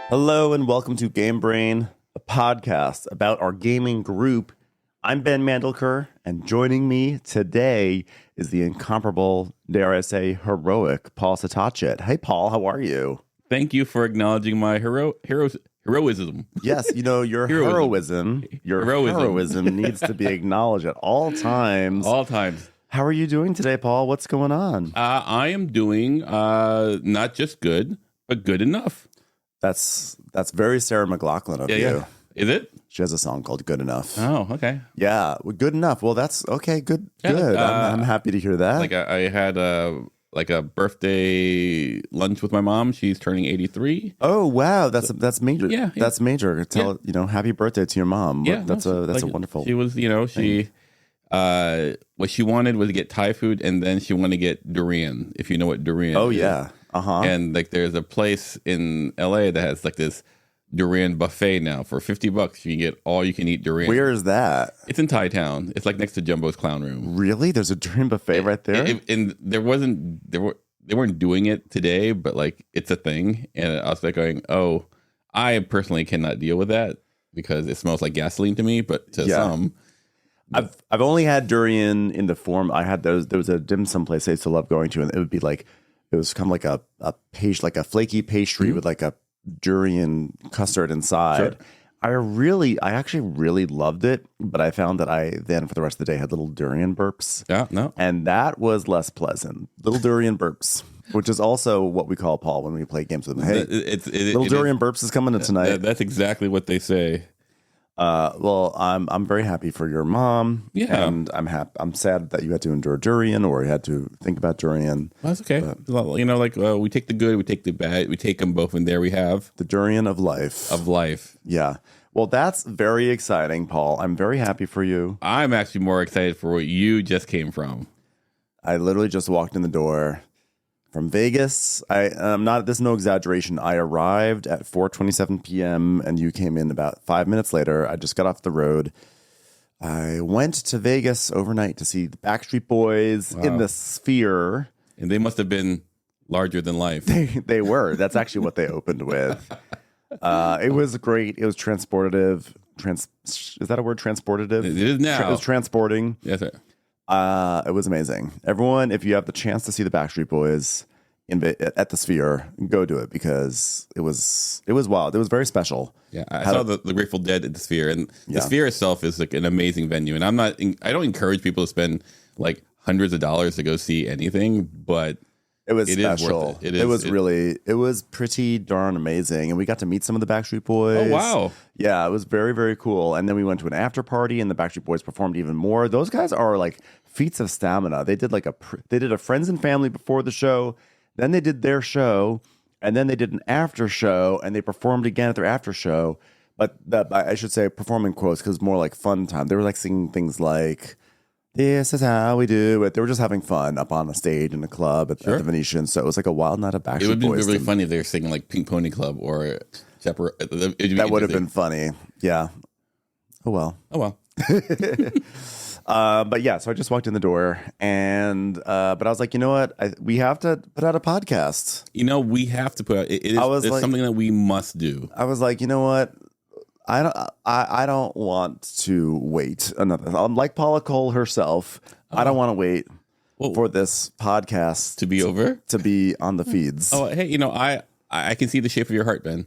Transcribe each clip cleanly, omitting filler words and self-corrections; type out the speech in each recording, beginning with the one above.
Hello and welcome to Game Brain, a podcast about our gaming group. I'm Ben Mandelker, and joining me today is the incomparable, dare I say, heroic Paul Satachet. Hey, Paul, how are you? Thank you for acknowledging my heroism. Yes, you know, your heroism needs to be acknowledged at all times. All times. How are you doing today, Paul? What's going on? I am doing not just good, but good enough. That's very Sarah McLachlan of you. Yeah. Is it? She has a song called Good Enough. Oh, okay. Yeah, well, good enough. Well, that's okay. Good. I'm happy to hear that. Like I had a birthday lunch with my mom. She's turning 83. Oh wow, that's major. Yeah. That's major. Tell happy birthday to your mom. Yeah, that's a wonderful. She was, what she wanted was to get Thai food, and then she wanted to get durian. If you know what durian. Oh is. yeah. And like, there's a place in LA that has like this durian buffet now for $50. You can get all you can eat durian. Where is that? It's in Thai Town. It's like next to Jumbo's Clown Room. Really? There's a durian buffet right there? And they weren't doing it today, but like, it's a thing. And I was like going, oh, I personally cannot deal with that because it smells like gasoline to me, but to some. I've only had durian in the form I had those. There was a dim sum place I used to love going to, and it would be like, it was kind of like like a flaky pastry with like a durian custard inside. Sure. I actually really loved it, but I found that I then for the rest of the day had little durian burps. Yeah, no. And that was less pleasant. Little durian burps, which is also what we call Paul when we play games with him. Hey, little durian burps is coming in tonight. That's exactly what they say. Well, I'm very happy for your mom. Yeah, and I'm sad that you had to endure durian or you had to think about durian. Well, that's okay. We take the good, we take the bad, we take them both, and there we have the durian of life. Yeah. Well, that's very exciting, Paul. I'm very happy for you. I'm actually more excited for where you just came from. I literally just walked in the door from Vegas. I'm not. This is no exaggeration. I arrived at 4:27 p.m. and you came in about 5 minutes later. I just got off the road. I went to Vegas overnight to see the Backstreet Boys in the Sphere, and they must have been larger than life. They were. That's actually what they opened with. It was great. It was transportative. Is that a word? Transportative? It is now. It was transporting. Yes, sir. It was amazing. Everyone, if you have the chance to see the Backstreet Boys at the Sphere, go do it because it was wild. It was very special. Yeah, I saw the Grateful Dead at the Sphere, and the Sphere itself is like an amazing venue. And I don't encourage people to spend like hundreds of dollars to go see anything, but it was special. It was pretty darn amazing. And we got to meet some of the Backstreet Boys. Oh, wow. Yeah, it was very, very cool. And then we went to an after party and the Backstreet Boys performed even more. Those guys are like feats of stamina. They did a friends and family before the show. Then they did their show. And then they did an after show and they performed again at their after show. But I should say performing quotes because it's more like fun time. They were like singing things like, "This is how we do it." They were just having fun up on a stage in a club at the Venetian. So it was like a wild night of Backstreet Boys. It would be really funny if they were singing like Pink Pony Club or Chaperone. That would have been funny. Yeah. Oh, well. But yeah, so I just walked in the door but I was like, you know what? We have to put out a podcast. We have to put out. It's something that we must do. I was like, you know what? I don't want to wait another. I'm like Paula Cole herself. I don't want to wait for this podcast to be over, to be on the feeds. Oh, hey, I can see the shape of your heart, Ben.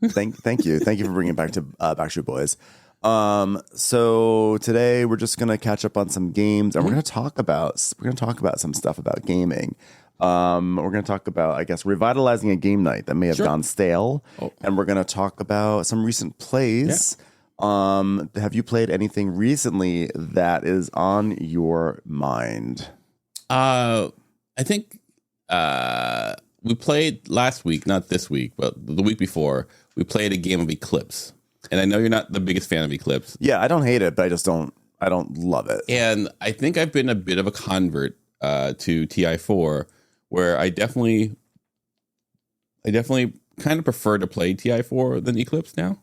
Thank you for bringing it back to Backstreet Boys. So today we're just gonna catch up on some games, and we're gonna talk about some stuff about gaming. We're going to talk about, I guess, revitalizing a game night that may have gone stale. And we're going to talk about some recent plays. Yeah. Have you played anything recently that is on your mind? I think we played last week, not this week, but the week before, we played a game of Eclipse. And I know you're not the biggest fan of Eclipse. Yeah, I don't hate it, but I don't love it. And I think I've been a bit of a convert to TI4, where I definitely kind of prefer to play TI4 than Eclipse now,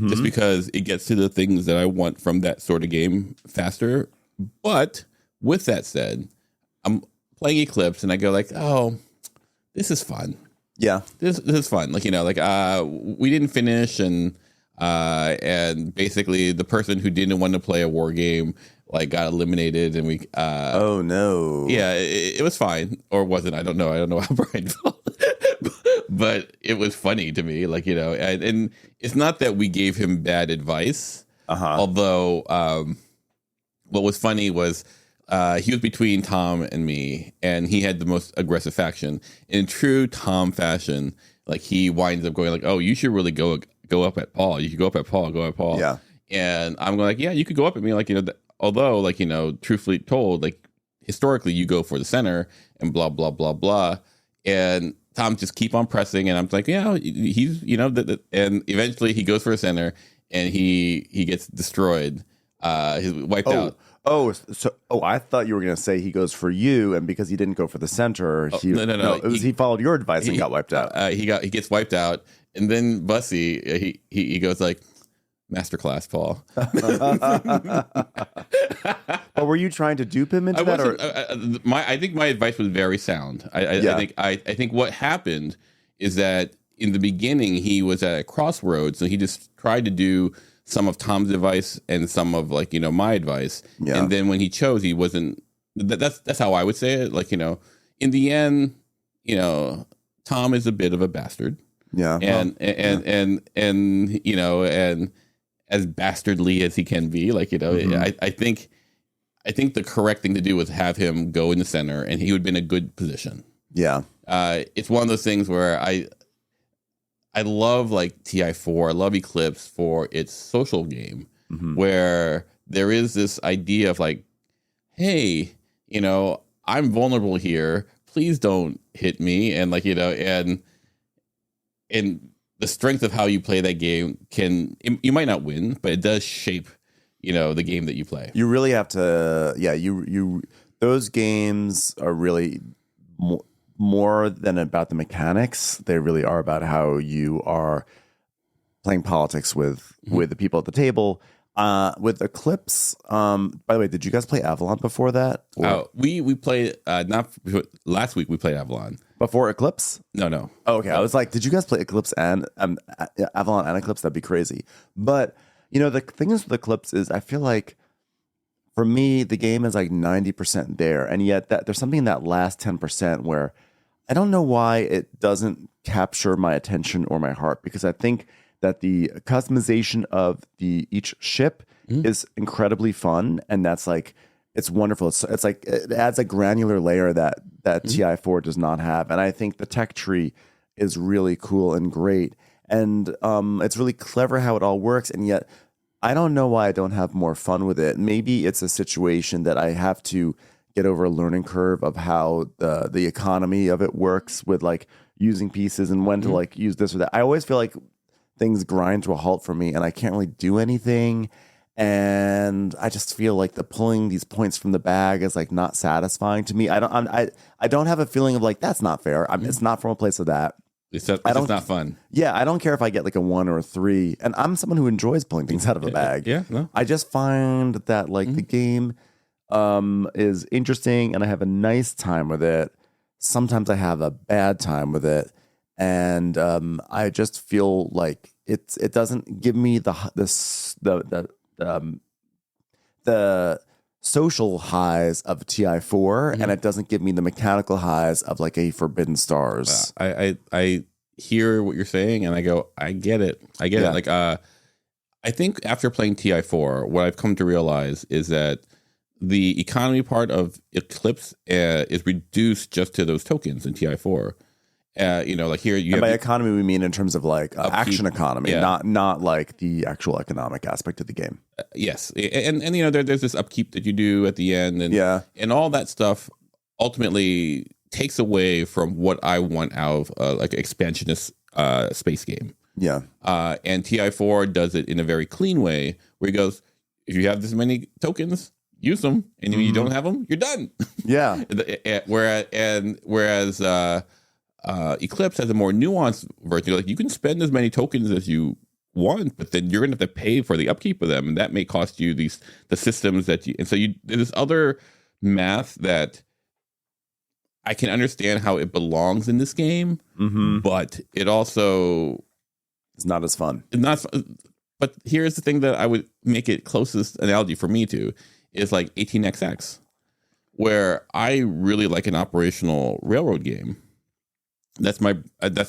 just because it gets to the things that I want from that sort of game faster. But with that said, I'm playing Eclipse and I go like, oh, this is fun. Yeah. This is fun. Like, we didn't finish, and basically the person who didn't want to play a war game like got eliminated, and we Oh no. yeah, it was fine, or wasn't. I don't know how Brian felt. But it was funny to me, like, and it's not that we gave him bad advice. Although what was funny was he was between Tom and me, and he had the most aggressive faction. In true Tom fashion, like, he winds up going like, "Oh, you should really go up at Paul. You should go up at Paul. Go at Paul." Yeah. And I'm going like, "Yeah, you could go up at me." Like, although, like, truthfully told, like, historically you go for the center and blah blah blah blah, and Tom just keep on pressing, and I'm like, yeah, he's and eventually he goes for a center, and he gets destroyed. He's wiped out. I thought you were going to say he goes for you, and because he didn't go for the center, no. It was he followed your advice and got wiped out. He gets wiped out, and then Bussy he goes like, "Masterclass, Paul." But were you trying to dupe him into that? Or? I think my advice was very sound. I think what happened is that in the beginning he was at a crossroads, and he just tried to do some of Tom's advice and some of, like, my advice. Yeah. And then when he chose, he wasn't. That's how I would say it. Like, in the end, Tom is a bit of a bastard. Yeah. And as bastardly as he can be, like, I think the correct thing to do was have him go in the center, and he would be in a good position. Yeah. It's one of those things where I love, like, TI4, I love Eclipse for its social game, where there is this idea of, like, hey, I'm vulnerable here. Please don't hit me. And, like, and the strength of how you play that game you might not win, but it does shape, the game that you play. You really have to, those games are really more than about the mechanics. They really are about how you are playing politics with the people at the table. With Eclipse, by the way, did you guys play Avalon before that? We played, last week we played Avalon. Before Eclipse? No. Oh, okay. I was like, did you guys play Eclipse and Avalon and Eclipse? That'd be crazy. But, the thing is with Eclipse is I feel like for me, the game is like 90% there. And yet there's something in that last 10% where I don't know why it doesn't capture my attention or my heart, because I think that the customization of each ship is incredibly fun. And that's like, it's wonderful. It's like it adds a granular layer that TI4 does not have, and I think the tech tree is really cool and great, and it's really clever how it all works. And yet, I don't know why I don't have more fun with it. Maybe it's a situation that I have to get over a learning curve of how the economy of it works with, like, using pieces and when to, like, use this or that. I always feel like things grind to a halt for me, and I can't really do anything. And I just feel like pulling these points from the bag is, like, not satisfying to me. I don't have a feeling of, like, that's not fair. It's not from a place of that. It's just not fun. Yeah, I don't care if I get like a 1 or a 3. And I'm someone who enjoys pulling things out of a bag. Yeah, no. I just find that, like, the game is interesting, and I have a nice time with it. Sometimes I have a bad time with it, and I just feel like it doesn't give me the social highs of TI4, and it doesn't give me the mechanical highs of, like, a Forbidden Stars. I hear what you're saying, and I go, I get it. Like, I think after playing TI4, what I've come to realize is that the economy part of Eclipse is reduced just to those tokens in TI4. Like here you and have by economy we mean in terms of, like, action economy, not like the actual economic aspect of the game. Yes, and there's this upkeep that you do at the end, and all that stuff ultimately takes away from what I want out of like expansionist space game. Yeah, and TI4 does it in a very clean way, where he goes, if you have this many tokens, use them, and if you don't have them, you're done. Yeah. whereas Eclipse has a more nuanced version. Like, you can spend as many tokens as you want, but then you're going to have to pay for the upkeep of them, and that may cost you the systems that you. And so there's this other math that I can understand how it belongs in this game, but it also it's not as fun. Not. But here's the thing that I would make it closest analogy for me to is like 18XX, where I really like an operational railroad game. That's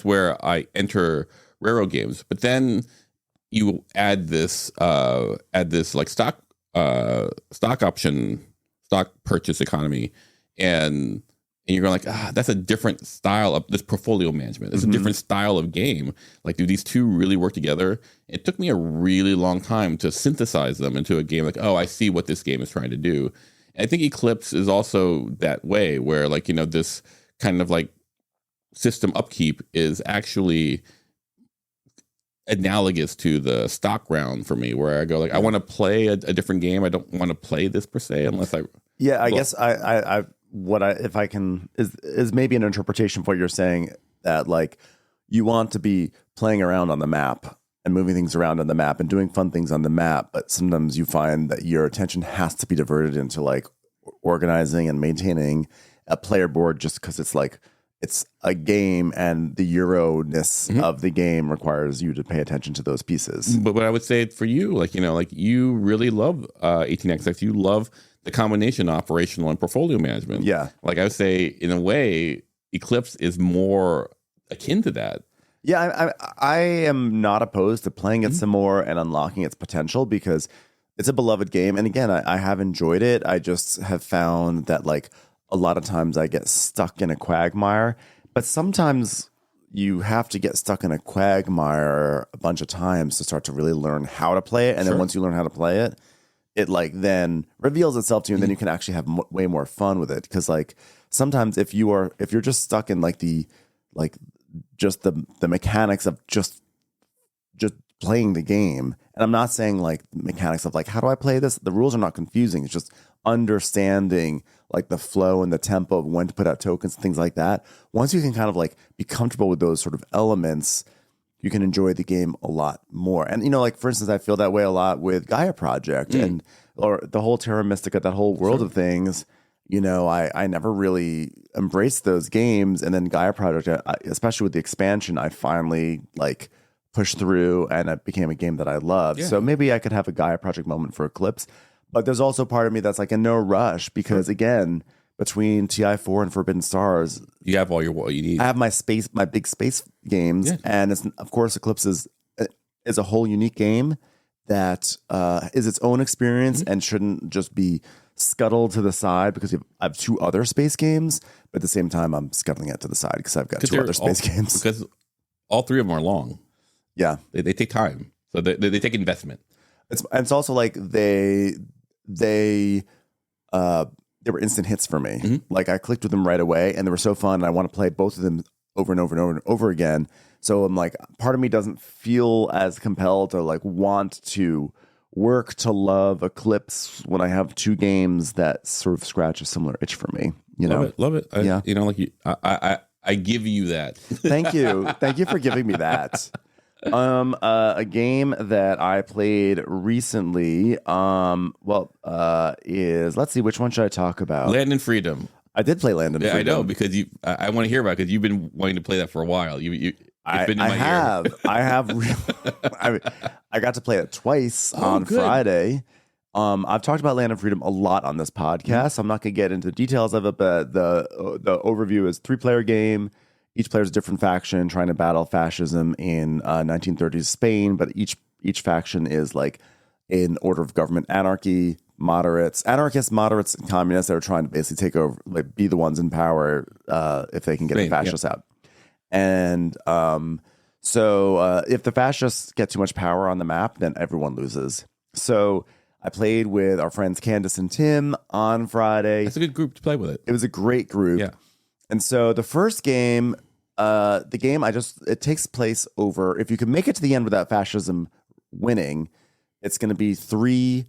where I enter railroad games. But then you add this like stock purchase economy, and you're going like, that's a different style of this portfolio management. It's a different style of game. Like, do these two really work together? It took me a really long time to synthesize them into a game. Like, I see what this game is trying to do. And I think Eclipse is also that way, where like, this kind of like system upkeep is actually analogous to the stock round for me, where I go like, I want to play a different game. I don't want to play this per se unless I. Yeah, I guess if I can is maybe an interpretation of what you're saying, that like you want to be playing around on the map and moving things around on the map and doing fun things on the map, but sometimes you find that your attention has to be diverted into like organizing and maintaining a player board, just because it's like it's a game and the Euro-ness of the game requires you to pay attention to those pieces. But what I would say for you, like, like you really love 18XX. You love the combination of operational and portfolio management. Yeah. Like I would say, in a way, Eclipse is more akin to that. Yeah, I am not opposed to playing it some more and unlocking its potential, because it's a beloved game. And again, I have enjoyed it. I just have found that like a lot of times I get stuck in a quagmire, but sometimes you have to get stuck in a quagmire a bunch of times to start to really learn how to play it. And then once you learn how to play it, it like then reveals itself to you, and then you can actually have way more fun with it. Because like sometimes if you're just stuck in like the mechanics of just playing the game, and I'm not saying like mechanics of like how do I play this, the rules are not confusing, it's just understanding like the flow and the tempo of when to put out tokens and things like that. Once you can kind of like be comfortable with those sort of elements, you can enjoy the game a lot more. And like for instance, I feel that way a lot with Gaia Project or the whole Terra Mystica, that whole world of things. I never really embraced those games, and then Gaia Project, especially with the expansion, I finally like pushed through, and it became a game that I loved. So maybe I could have a Gaia Project moment for Eclipse, but there's also part of me that's like in no rush, because again, between TI4 and Forbidden Stars, you have what you need. I have my big space games, and it's, of course, Eclipse is a whole unique game that is its own experience and shouldn't just be scuttled to the side because I have two other space games, but at the same time I'm scuttling it to the side because I've got two other space games. Because all three of them are long. Yeah, they take time, so they take investment. It's also like they were instant hits for me. Like I clicked with them right away, and they were so fun. And I want to play both of them over and over and over and over again. So I'm like, part of me doesn't feel as compelled to like want to work to love Eclipse when I have two games that sort of scratch a similar itch for me. Love it. Yeah. I give you that. Thank you for giving me that. A game that I played recently, is, let's see, which one should I talk about? Land and Freedom. I did play Land and Freedom. I know, because I want to hear about it, because you've been wanting to play that for a while. It's been in my ear. I have. I got to play it twice on Friday. I've talked about Land of Freedom a lot on this podcast. So I'm not going to get into the details of it, but the overview is 3-player game. Each player is a different faction trying to battle fascism in 1930s Spain, but each faction is like in order of government: anarchy, anarchists, moderates, and communists that are trying to basically take over, like be the ones in power if they can get the fascists out. And so if the fascists get too much power on the map, then everyone loses. So I played with our friends Candace and Tim on Friday. It's a good group to play with it. It was a great group. Yeah. And so the first game, it takes place over, if you can make it to the end without fascism winning, it's going to be 3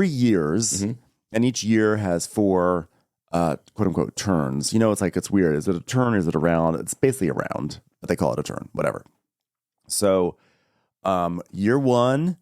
years, and each year has 4 quote unquote turns. It's weird. Is it a turn? Is it a round? It's basically a round, but they call it a turn, whatever. So year 1,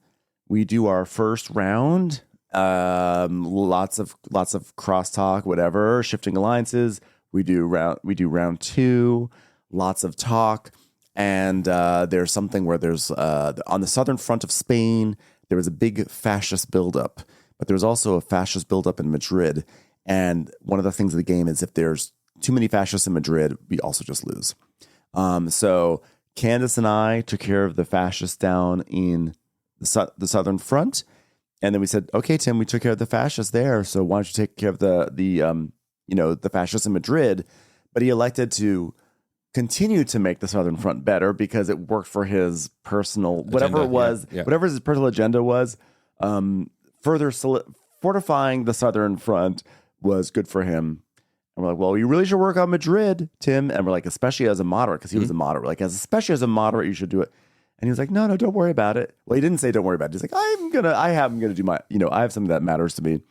we do our first round. Lots of crosstalk, whatever, shifting alliances. We do round 2, lots of talk, and there's something where there's on the southern front of Spain there was a big fascist buildup, but there's also a fascist buildup in Madrid. And one of the things of the game is if there's too many fascists in Madrid, we also just lose. So Candace and I took care of the fascists down in the southern front, and then we said, "Okay, Tim, we took care of the fascists there. So why don't you take care of the fascists in Madrid?" But he elected to continue to make the southern front better because it worked for his personal whatever his personal agenda was. Further fortifying the southern front was good for him. And we're like, well, you really should work on Madrid, Tim. And we're like, especially as a moderate, because he was a moderate. We're like, especially as a moderate, you should do it. And he was like, no, don't worry about it. Well, he didn't say don't worry about it. He's like, I'm gonna do my, I have something that matters to me.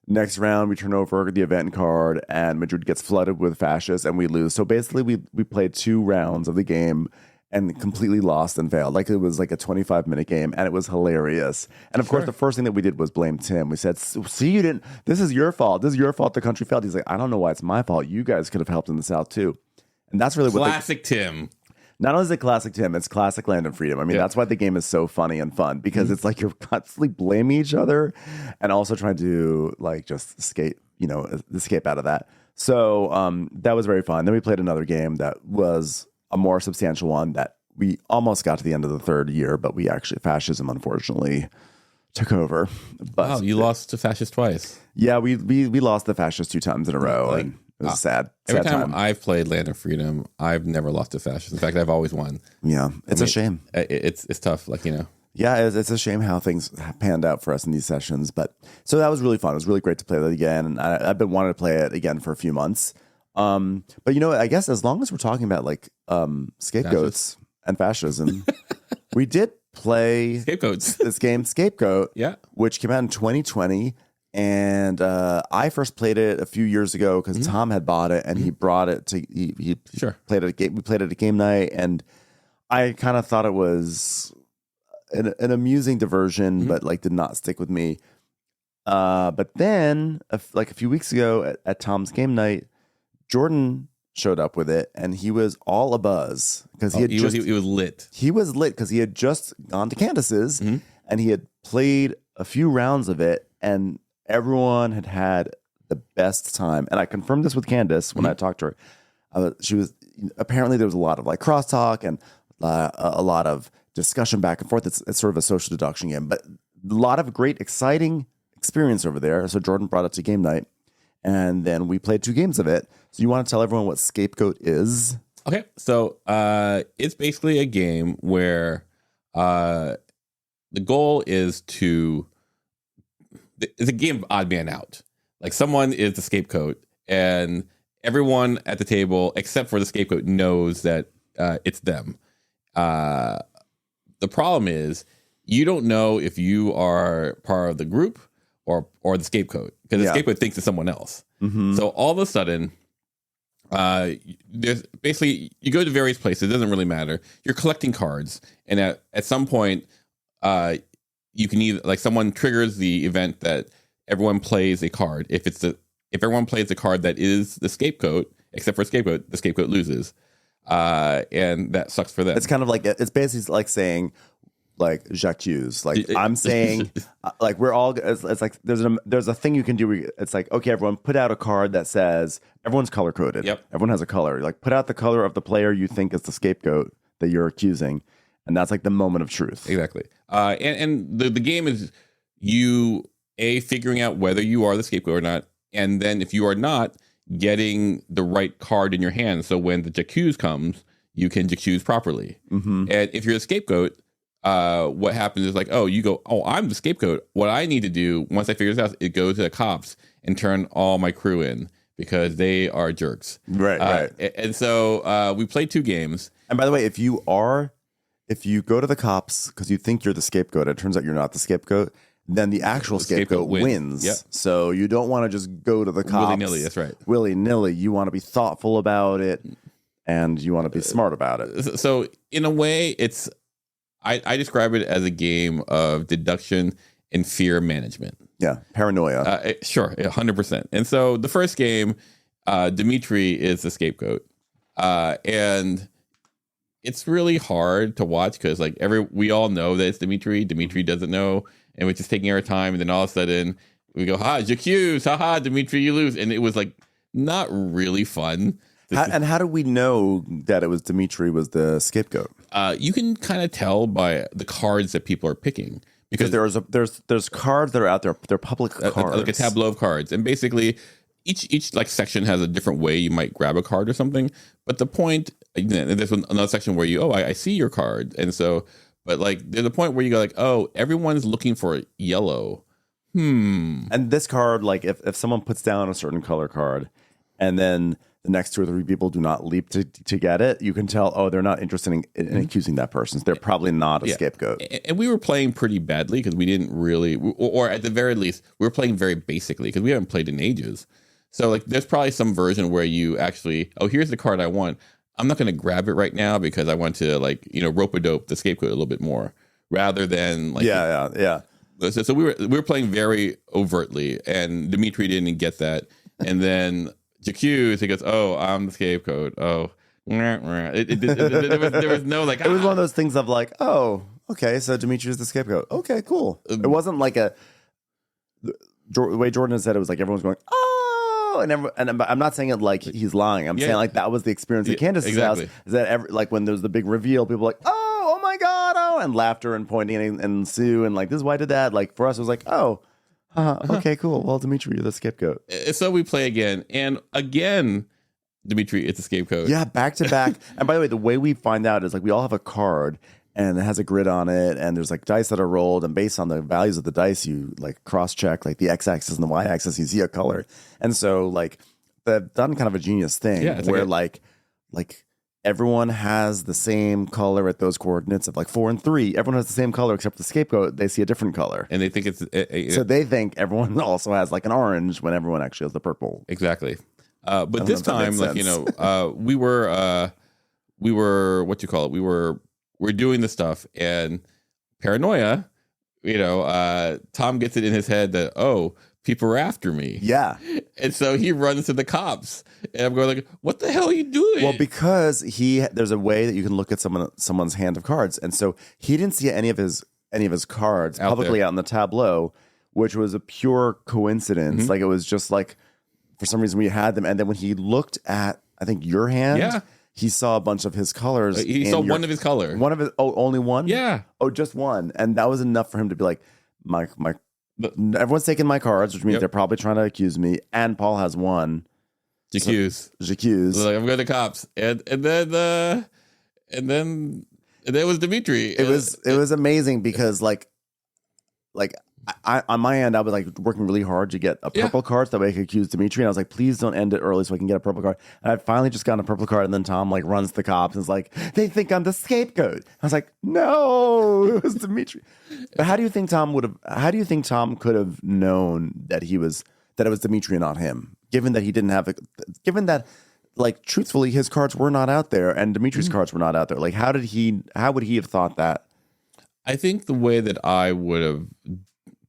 Next round, we turn over the event card, and Madrid gets flooded with fascists, and we lose. So basically, we played 2 rounds of the game and completely lost and failed. Like it was like a 25-minute game, and it was hilarious. And of course, the first thing that we did was blame Tim. We said, "See, you didn't. This is your fault. This is your fault. The country failed." He's like, "I don't know why it's my fault. You guys could have helped in the South too." And that's really classic Tim. Not only is it classic Tim, it's classic Land and Freedom. I mean, that's why the game is so funny and fun, because it's like you're constantly blaming each other and also trying to like just escape out of that. So that was very fun. Then we played another game that was a more substantial one that we almost got to the end of the 3rd year, but fascism unfortunately took over. But wow, you lost to fascists twice. Yeah, we lost the fascists 2 times in a row. Like, and it was a sad every time time. I've played Land of Freedom, I've never lost to fascists. In fact, I've always won. Yeah, it's a shame. It's tough, Yeah, it's a shame how things panned out for us in these sessions. But so that was really fun. It was really great to play that again. And I've been wanting to play it again for a few months. But I guess as long as we're talking about like scapegoats and fascism, we did play Scapegoats. This game, Scape Goat, which came out in 2020. And I first played it a few years ago because Tom had bought it and he brought it to he played it at game. We played it at game night, and I kind of thought it was an amusing diversion, but like did not stick with me. But then like a few weeks ago at Tom's game night, Jordan showed up with it, and he was all abuzz because he was lit. He was lit because he had just gone to Candace's and he had played a few rounds of it, and everyone had the best time. And I confirmed this with Candace when I talked to her. She was apparently there was a lot of like crosstalk and a lot of discussion back and forth. It's sort of a social deduction game, but a lot of great, exciting experience over there. So Jordan brought it to game night, and then we played 2 games of it. So you want to tell everyone what Scape Goat is? Okay, so it's basically a game where the goal is it's a game of odd man out. Like someone is the scapegoat, and everyone at the table, except for the scapegoat, knows that it's them. The problem is you don't know if you are part of the group or the scapegoat, because the scapegoat thinks it's someone else. So all of a sudden, there's basically you go to various places. It doesn't really matter. You're collecting cards, and at some point, you can either like someone triggers the event that everyone plays a card. If everyone plays a card that is the scapegoat, except for scapegoat, the scapegoat loses, and that sucks for them. It's kind of like it's basically like saying like j'accuse. Like I'm saying, like we're all. It's like there's a thing you can do. Where it's like, okay, everyone put out a card that says everyone's color coded. Yep, everyone has a color. Like put out the color of the player you think is the scapegoat that you're accusing. And that's like the moment of truth. Exactly. And the game is you figuring out whether you are the scapegoat or not, and then if you are not, getting the right card in your hand. So when the j'accuse comes, you can j'accuse properly. And if you're the scapegoat, what happens is like, you go, I'm the scapegoat. What I need to do once I figure this out is go to the cops and turn all my crew in because they are jerks. Right. And so we played 2 games. And by the way, if you go to the cops because you think you're the scapegoat, it turns out you're not the scapegoat, then the actual scapegoat wins. Yep. So you don't want to just go to the cops willy-nilly. That's right. Willy-nilly. You want to be thoughtful about it, and you want to be smart about it. So in a way, I describe it as a game of deduction and fear management. Yeah, paranoia. Sure, 100%. And so the first game, Dimitri is the scapegoat, and it's really hard to watch because like we all know that it's Dimitri. Dimitri doesn't know, and we're just taking our time, and then all of a sudden we go, "Ha, j'accuse, haha, Dimitri, you lose," and it was like not really fun. How do we know that it was Dimitri was the scapegoat? You can kind of tell by the cards that people are picking. Because there's cards that are out there. They're public cards, like a tableau of cards, and basically each like section has a different way you might grab a card or something. But the point, there's another section where I see your card, and so, but like there's a point where you go like, oh, everyone's looking for yellow. And this card, like if someone puts down a certain color card, and then the next 2 or 3 people do not leap to get it, you can tell, oh, they're not interested in accusing that person. So they're probably not a scapegoat. And we were playing pretty badly because we didn't really, or at the very least, we were playing very basically because we haven't played in ages. So like, there's probably some version where you actually, oh, here's the card I want. I'm not going to grab it right now because I want to like, rope-a-dope the scapegoat a little bit more rather than like. Yeah. So we were playing very overtly, and Dimitri didn't get that. And then J'accuse, he goes, oh, I'm the scapegoat. Oh, there was no like. It was one of those things of like, oh, okay, so Dimitri is the scapegoat. Okay, cool. It wasn't like the way Jordan has said it was like everyone's going, oh, and I'm not saying it like he's lying. I'm saying like that was the experience at Candace's house. Is that like when there's the big reveal, people are like, oh my god, oh, and laughter and pointing and Sue and like this is why I did that. Like for us, it was like, oh. Okay, cool. Well, Dimitri, you're the scapegoat. So we play again, and again, Dimitri is the scapegoat. Yeah, back to back. And by the way, the way we find out is like we all have a card, and it has a grid on it, and there's like dice that are rolled, and based on the values of the dice, you like cross-check like the x-axis and the y-axis, you see a color. And so like they've done kind of a genius thing where like everyone has the same color at those coordinates of like 4 and 3. Everyone has the same color except the scapegoat. They see a different color. And they think it's... so they think everyone also has like an orange when everyone actually has the purple. Exactly. But this time, like, we were, what you call it? We're doing the stuff, and paranoia, Tom gets it in his head that, oh, people are after me. Yeah. And so he runs to the cops. And I'm going like, what the hell are you doing? Well, because there's a way that you can look at someone's hand of cards. And so he didn't see any of his cards publicly out in the tableau, which was a pure coincidence. Mm-hmm. Like it was just like, for some reason we had them. And then when he looked at, I think your hand, he saw a bunch of his colors. He saw one of his color. One of his, only one? Yeah. Oh, just one. And that was enough for him to be like, everyone's taking my cards, which means they're probably trying to accuse me. And Paul has one. J'accuse. So like, I'm going to cops. And then it was Dimitri. It was amazing because like I on my end, I was like working really hard to get a purple card so that way I could accuse Dimitri. And I was like, please don't end it early so I can get a purple card. And I finally just got a purple card. And then Tom like runs to the cops and is like, they think I'm the scapegoat. I was like, no, it was Dimitri. But how do you think Tom could have known that it was Dimitri and not him? Given that he didn't have given that like truthfully his cards were not out there and Dimitri's cards were not out there. Like how would he have thought that? I think the way that I would have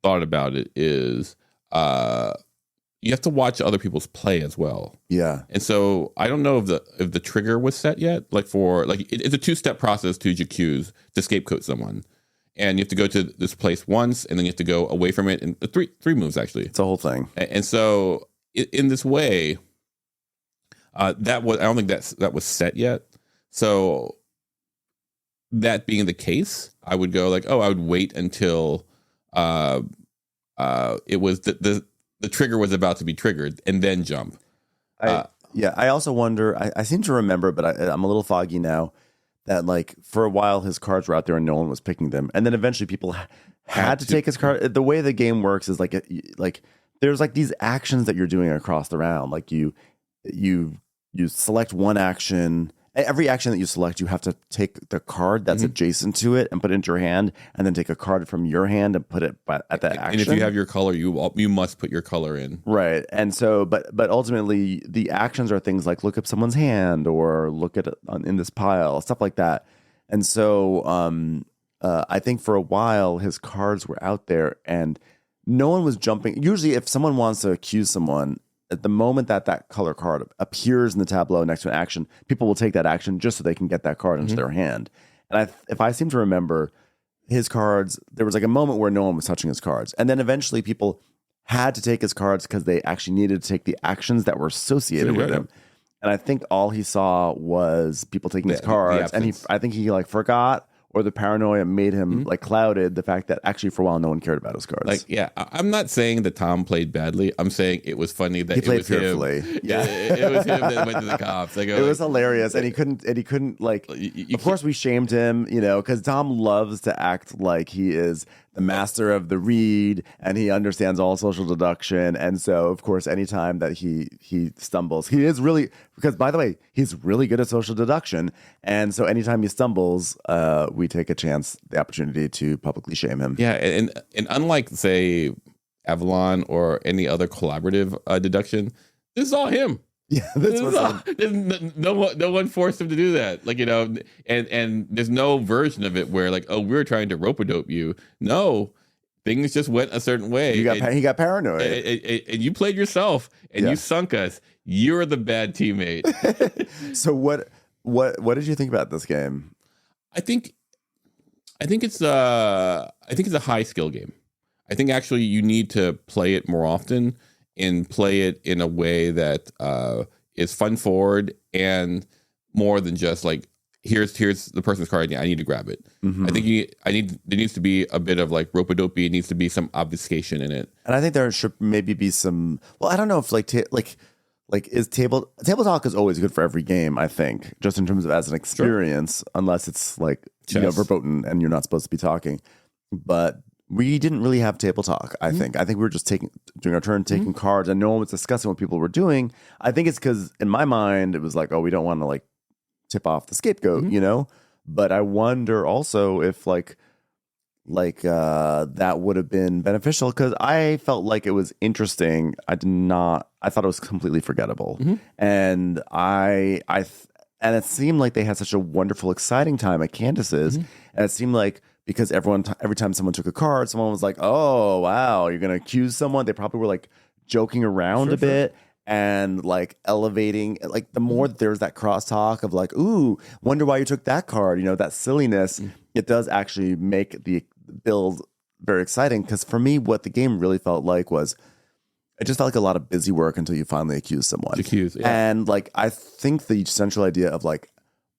thought about it is you have to watch other people's play as well. Yeah. And so I don't know if the trigger was set yet. Like it's a 2-step process to accuse, to scapegoat someone. And you have to go to this place once, and then you have to go away from it. And three moves actually. It's a whole thing. And so in this way, I don't think that was set yet. So that being the case, I would go like, I would wait until it was the trigger was about to be triggered and then jump. I also wonder, I seem to remember, but I'm a little foggy now, that like for a while his cards were out there and no one was picking them. And then eventually people had to take his card. The way the game works is like there's like these actions that you're doing across the round. Like you select one action. Every action that you select, you have to take the card that's adjacent to it and put it into your hand, and then take a card from your hand and put it at that action. And if you have your color, you must put your color in. Right. And so, but ultimately, the actions are things like look up someone's hand or look at it in this pile, stuff like that. And so, I think for a while his cards were out there, and no one was jumping. Usually, if someone wants to accuse someone, at the moment that that color card appears in the tableau next to an action, people will take that action just so they can get that card into their hand. And if I seem to remember, his cards, there was like a moment where no one was touching his cards. And then eventually people had to take his cards because they actually needed to take the actions that were associated with him. And I think all he saw was people taking his cards. And I think he like forgot, or the paranoia made him like clouded the fact that actually for a while no one cared about his cards. Like, yeah, I'm not saying that Tom played badly. I'm saying it was funny that he played it was fearfully. Him. Yeah, it was him that went to the cops. Like, it was hilarious, and he couldn't like. Of course, we shamed him, because Tom loves to act like he is the master of the read, and he understands all social deduction. And so, of course, anytime that he stumbles, he is really, because by the way, he's really good at social deduction. And so, anytime he stumbles, we take the opportunity to publicly shame him. Yeah, and unlike say Avalon or any other collaborative deduction, this is all him. Yeah, no one forced him to do that. Like, and there's no version of it where like, oh, we're trying to rope-a-dope you. No, things just went a certain way. He got paranoid, and you played yourself, and you sunk us. You're the bad teammate. So what did you think about this game? I think it's a high skill game. I think actually you need to play it more often and play it in a way that is fun forward and more than just like here's the person's card. I need to grab it. I think there needs to be a bit of like rope-a-dope. It needs to be some obfuscation in it. And I think there should maybe be some. Well, I don't know if is table talk is always good for every game. I think just in terms of as an experience, unless it's like verboten and you're not supposed to be talking, but. We didn't really have table talk, I think. I think we were just doing our turn, taking cards, and no one was discussing what people were doing. I think it's because, in my mind, it was like, oh, we don't want to, like, tip off the scapegoat, But I wonder also if, that would have been beneficial, because I felt like it was interesting. I thought it was completely forgettable. And and it seemed like they had such a wonderful, exciting time at Candace's. And it seemed like, because every time someone took a card, someone was like, oh, wow, you're going to accuse someone. They probably were like joking around a bit and like elevating. Like the more that there's that crosstalk of like, ooh, wonder why you took that card, that silliness, it does actually make the build very exciting. Because for me, what the game really felt like was, it just felt like a lot of busy work until you finally accuse someone. And like, I think the central idea of like,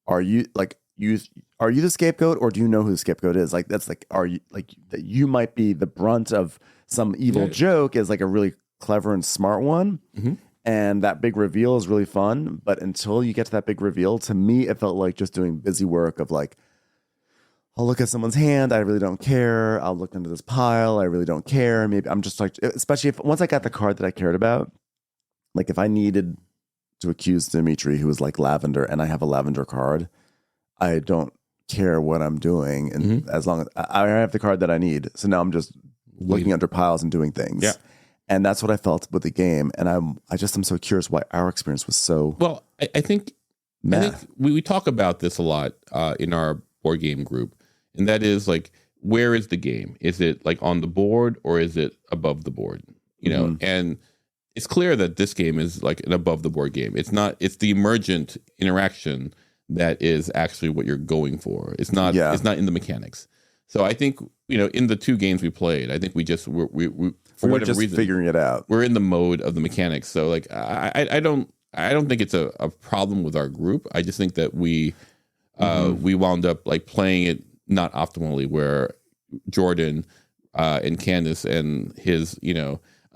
are you the scapegoat, or do you know who the scapegoat is? Like, that's like, are you like that you might be the brunt of some evil joke is like a really clever and smart one. And that big reveal is really fun. But until you get to that big reveal, to me, it felt like just doing busy work of like, I'll look at someone's hand. I really don't care. I'll look into this pile. I really don't care. Maybe I'm just like, especially if once I got the card that I cared about, like if I needed to accuse Dimitri, who was like lavender, and I have a lavender card, I don't care what I'm doing, and as long as I have the card that I need. So now I'm just looking under piles and doing things. Yeah. And that's what I felt with the game. And I'm so curious why our experience was so well. I think we talk about this a lot in our board game group, and that is like, where is the game? Is it like on the board, or is it above the board? And it's clear that this game is like an above the board game. It's not. It's the emergent interaction that is actually what you're going for. It's not. Yeah. It's not in the mechanics. So I think in the two games we played, I think we for whatever reason figuring it out. We're in the mode of the mechanics. So like I don't think it's a problem with our group. I just think that we wound up like playing it not optimally, where Jordan and Candace and his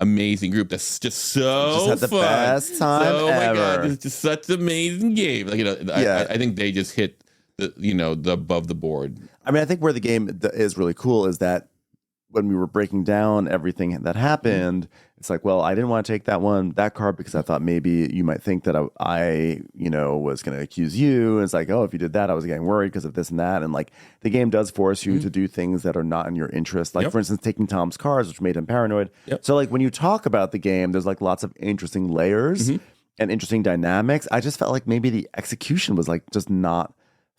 amazing group that's just so had the fun. Best time oh my ever. God, it's just such an amazing game. Like I think they just hit the above the board. I mean, I think where the game is really cool is that when we were breaking down everything that happened, it's like, well, I didn't want to take that card because I thought maybe you might think that I was going to accuse you. And it's like, oh, if you did that, I was getting worried because of this and that. And like the game does force you to do things that are not in your interest. Like for instance, taking Tom's cards, which made him paranoid. So like when you talk about the game, there's like lots of interesting layers and interesting dynamics. I just felt like maybe the execution was like just not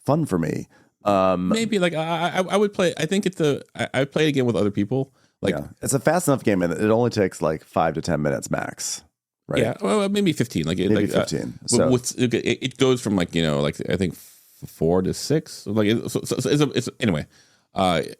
fun for me. Maybe like I would play. I think I play it again with other people. Like it's a fast enough game, and it only takes like 5 to 10 minutes max. right? Yeah, well, maybe 15. Like Maybe 15. So it goes from like like I think 4 to 6. Like it's anyway. I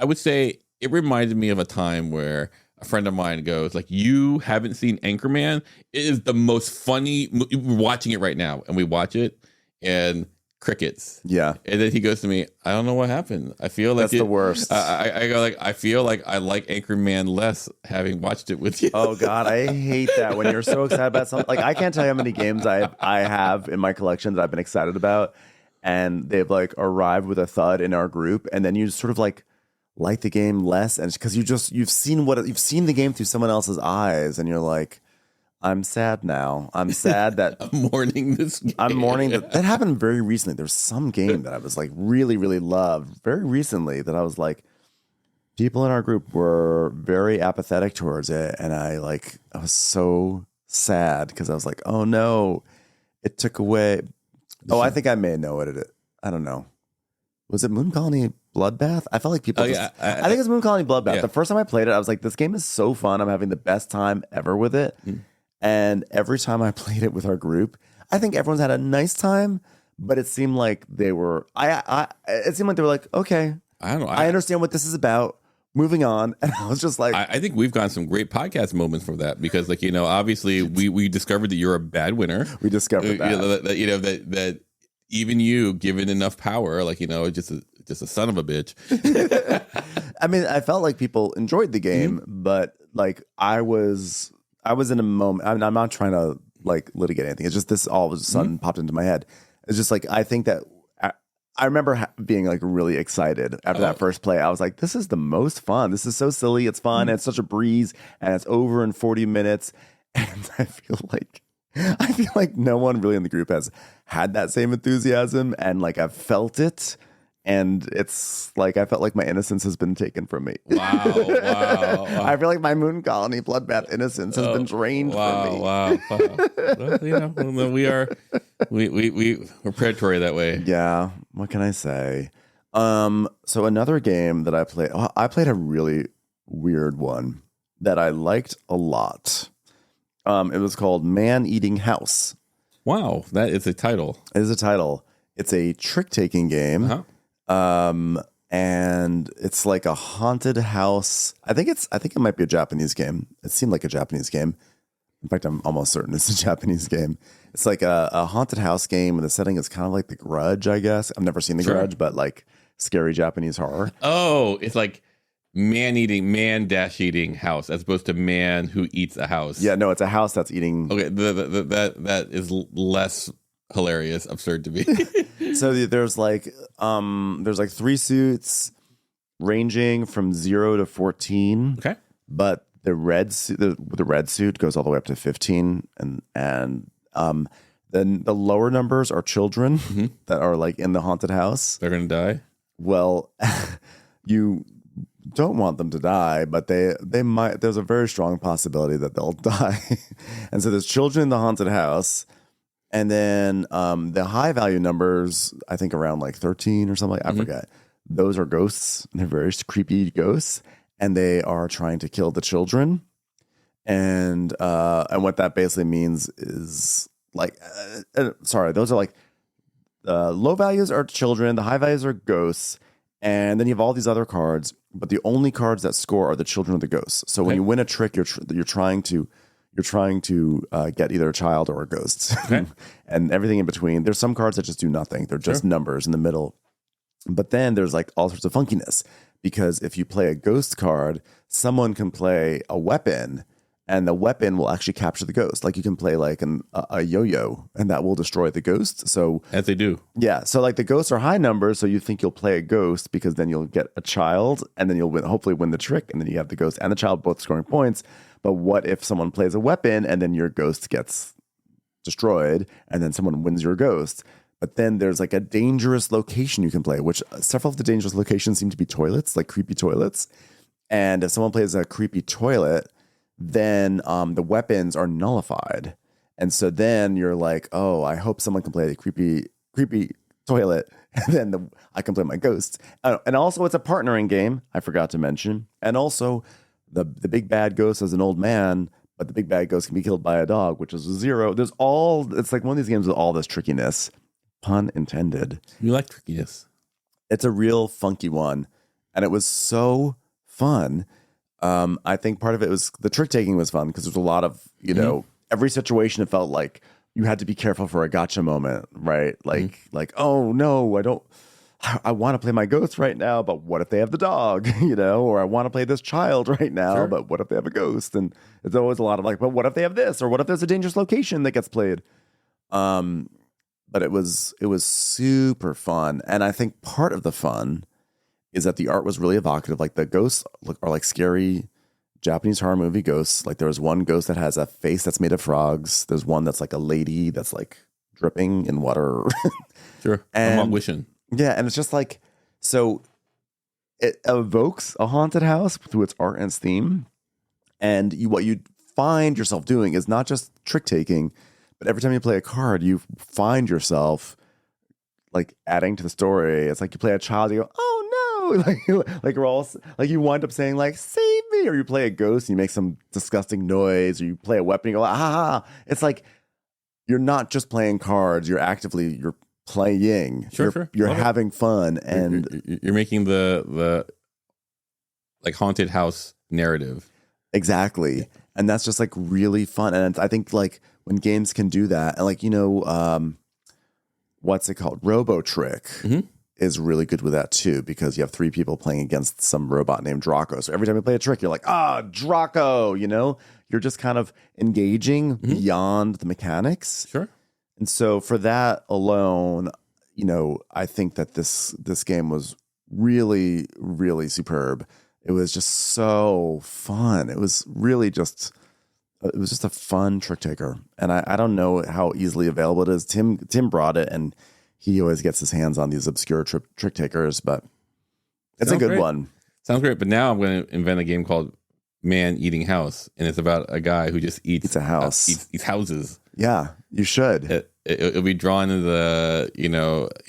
would say it reminded me of a time where a friend of mine goes like, "You haven't seen Anchorman? It is the most funny. We're watching it right now, and we watch it and." Crickets. Yeah. And then he goes to me, I don't know what happened. I feel like that's the worst. I go like, I feel like I like Anchorman less having watched it with you. Oh God, I hate that when you're so excited about something. Like I can't tell you how many games I have in my collection that I've been excited about, and they've like arrived with a thud in our group, and then you just sort of like the game less, and because you've seen the game through someone else's eyes, and you're like, I'm sad now. I'm sad that I'm mourning this game. I'm mourning that happened very recently. There's some game that I was like really, really loved very recently that I was like, people in our group were very apathetic towards it. And I was so sad because I was like, oh no, it took away. Oh, I think I may know what it is. I don't know. Was it Moon Colony Bloodbath? I felt like people. I think it's Moon Colony Bloodbath. Yeah. The first time I played it, I was like, this game is so fun. I'm having the best time ever with it. And every time I played it with our group, I think everyone's had a nice time, but it seemed like they were. It seemed like they were like, okay, I don't know. I understand what this is about. Moving on, and I was just like, I think we've gotten some great podcast moments from that because, like, obviously we discovered that you're a bad winner. We discovered that that even you, given enough power, like just a son of a bitch. I mean, I felt like people enjoyed the game, but like I was in a moment. I'm not trying to like litigate anything. It's just this all of a sudden popped into my head. It's just like I think that I remember being like really excited after that first play. I was like, "This is the most fun. This is so silly. It's fun. And it's such a breeze, and it's over in 40 minutes." And I feel like no one really in the group has had that same enthusiasm, and like I've felt it. And it's like I felt like my innocence has been taken from me. Wow. I feel like my Moon Colony Bloodbath innocence has been drained from me. Wow. Well, we're predatory that way. Yeah. What can I say? So another game that I played a really weird one that I liked a lot. It was called Man Eating House. Wow, that is a title. It is a title. It's a trick-taking game. Uh-huh. And it's like a haunted house. I think it might be a Japanese game. It seemed like a Japanese game. In fact, I'm almost certain it's a Japanese game. It's like a haunted house game, and the setting is kind of like The Grudge, I guess. I've never seen The Grudge, but like scary Japanese horror. Oh, it's like man dash eating house as opposed to man who eats a house. Yeah, no, it's a house that's eating. Okay, that is less hilarious, absurd to me. So there's like 3 suits ranging from 0 to 14. Okay, but the red suit goes all the way up to 15, and then the lower numbers are children that are like in the haunted house. They're gonna die. Well, you don't want them to die, but they might. There's a very strong possibility that they'll die, and so there's children in the haunted house. And then the high value numbers, I think around like 13 or something. I forget. Those are ghosts. They're very creepy ghosts, and they are trying to kill the children. And what that basically means is like, those are like low values are children, the high values are ghosts, and then you have all these other cards. But the only cards that score are the children of the ghosts. So when you win a trick, you're trying to get either a child or a ghost, and everything in between. There's some cards that just do nothing. They're just numbers in the middle. But then there's like all sorts of funkiness, because if you play a ghost card, someone can play a weapon, and the weapon will actually capture the ghost. Like you can play like a yo-yo, and that will destroy the ghost. So as they do. Yeah. So like the ghosts are high numbers, so you think you'll play a ghost because then you'll get a child, and then you'll hopefully win the trick, and then you have the ghost and the child both scoring points. But what if someone plays a weapon and then your ghost gets destroyed, and then someone wins your ghost? But then there's like a dangerous location you can play, which several of the dangerous locations seem to be toilets, like creepy toilets. And if someone plays a creepy toilet, then the weapons are nullified. And so then you're like, oh, I hope someone can play a creepy toilet, and then I can play my ghosts. And also it's a partnering game, I forgot to mention. And also the big bad ghost as an old man but the big bad ghost can be killed by a dog, which is a 0. It's like one of these games with all this trickiness, pun intended. You like trickiness. It's a real funky one, and it was so fun. I think part of it was the trick taking was fun because there's a lot of, every situation it felt like you had to be careful for a gotcha moment, right? Like, oh no, I want to play my ghost right now, but what if they have the dog, or I want to play this child right now, but what if they have a ghost? And it's always a lot of like, but what if they have this, or what if there's a dangerous location that gets played? But it was super fun, and I think part of the fun is that the art was really evocative. Like the ghosts are like scary Japanese horror movie ghosts. Like there was one ghost that has a face that's made of frogs. There's one that's like a lady that's like dripping in water. Sure, I'm not wishing. Yeah, and it's just like, so it evokes a haunted house through its art and its theme. And what you find yourself doing is not just trick taking, but every time you play a card, you find yourself like adding to the story. It's like you play a child, you go, oh no, like you're all like you wind up saying like save me, or you play a ghost and you make some disgusting noise, or you play a weapon, and you go ah. It's like you're not just playing cards; you're playing. Sure. You're having fun, and you're making the like haunted house narrative. Exactly. And that's just like really fun. And I think like when games can do that, and like, what's it called? Robo Trick is really good with that too, because you have 3 people playing against some robot named Draco. So every time you play a trick, you're like, Draco, you're just kind of engaging beyond the mechanics. Sure. And so for that alone, I think that this game was really, really superb. It was just so fun. It was really just a fun trick taker. And I don't know how easily available it is. Tim brought it, and he always gets his hands on these obscure trick takers, but it's a good one. Sounds great. But now I'm going to invent a game called Man Eating House, and it's about a guy who just eats a house. Eats houses. Yeah, you should. It'll be drawn in in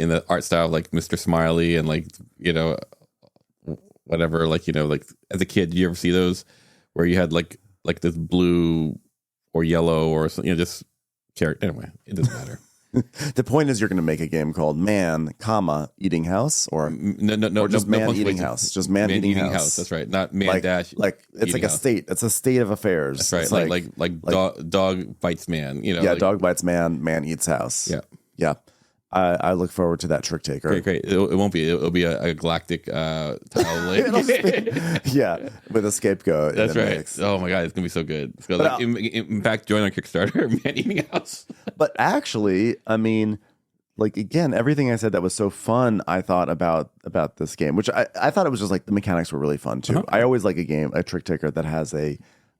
the art style of like Mr. Smiley and like, whatever, like, like as a kid, did you ever see those where you had like this blue or yellow or something, just character? Anyway, it doesn't matter. The point is you're going to make a game called Man, Eating House, or or just Man Eating House. Just Man Eating House. That's right. Not Man like, dash. Like it's like a state. It's a state of affairs. That's right. Like dog bites man. Yeah, dog bites man. Man eats house. Yeah. I look forward to that trick taker. Great. It won't be. It'll be a galactic tile lake. Yeah, with a scapegoat. That's right. Mix. Oh my god, it's gonna be so good. In fact, join our Kickstarter, Man Eating House. But actually, I mean, like again, everything I said that was so fun, I thought about this game, which I thought it was just like the mechanics were really fun too. I always like a trick taker that has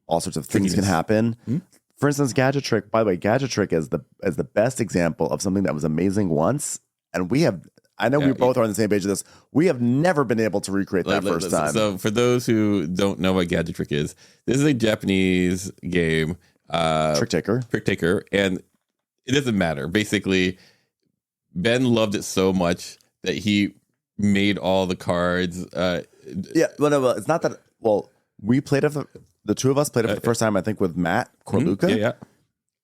all sorts of things can happen. Mm-hmm. For instance, Gadget Trick. By the way, Gadget Trick is the best example of something that was amazing once, and I know we both are on the same page of this. We have never been able to recreate that first time. So for those who don't know what Gadget Trick is, this is a Japanese game. Trick taker. And it doesn't matter. Basically, Ben loved it so much that he made all the cards. No, it's not that. Well, we played it. The 2 of us played it for the first time, I think, with Matt Corluca. Yeah.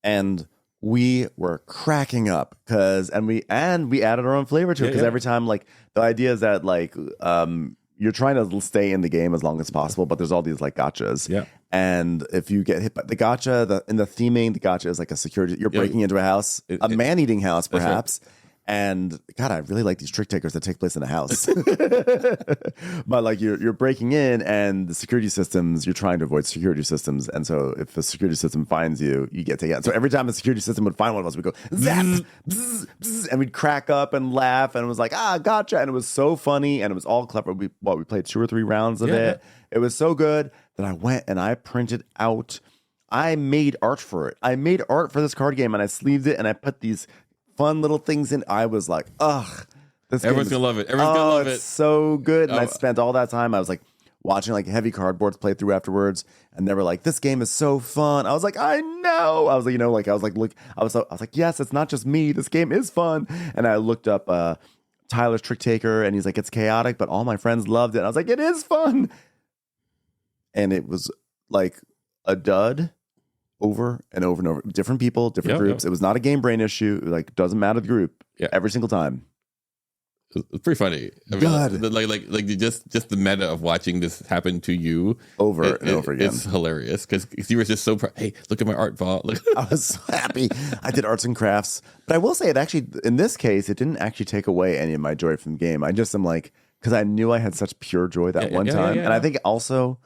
And we were cracking up because we added our own flavor to it because every time, like, the idea is that like you're trying to stay in the game as long as possible, but there's all these like gotchas. Yeah. And if you get hit by the gotcha, in the theming, the gotcha is like a security. You're breaking into a house, a man-eating house, perhaps. Right. And God, I really like these trick takers that take place in a house. But like you're breaking in, and the security systems, you're trying to avoid security systems. And so if a security system finds you, you get taken out. So every time a security system would find one of us, we'd go zap, bzz, bzz, and we'd crack up and laugh, and it was like, gotcha. And it was so funny, and it was all clever. We played 2 or 3 rounds of it. It was so good that I went and I printed out. I made art for it. I made art for this card game, and I sleeved it, and I put these fun little things in. I was like, everyone's gonna love it. Everyone's gonna love it. It's so good. And I spent all that time. I was like watching like heavy cardboards play through afterwards, and they were like, "This game is so fun." I was like, "I know." I was like, I was like, "Yes, it's not just me. This game is fun." And I looked up Tyler's Trick Taker, and he's like, "It's chaotic, but all my friends loved it." And I was like, "It is fun," and it was like a dud. over and over and over. Different people, different groups. It was not a game brain issue. Like, doesn't matter the group. Yeah. Every single time. It's pretty funny. I mean, like just the meta of watching this happen to you over and over again. It's hilarious because you were just so proud. Hey, look at my art vault. I was so happy. I did arts and crafts, but I will say it actually, in this case, it didn't actually take away any of my joy from the game. I just am like, because I knew I had such pure joy that one time, and I think also,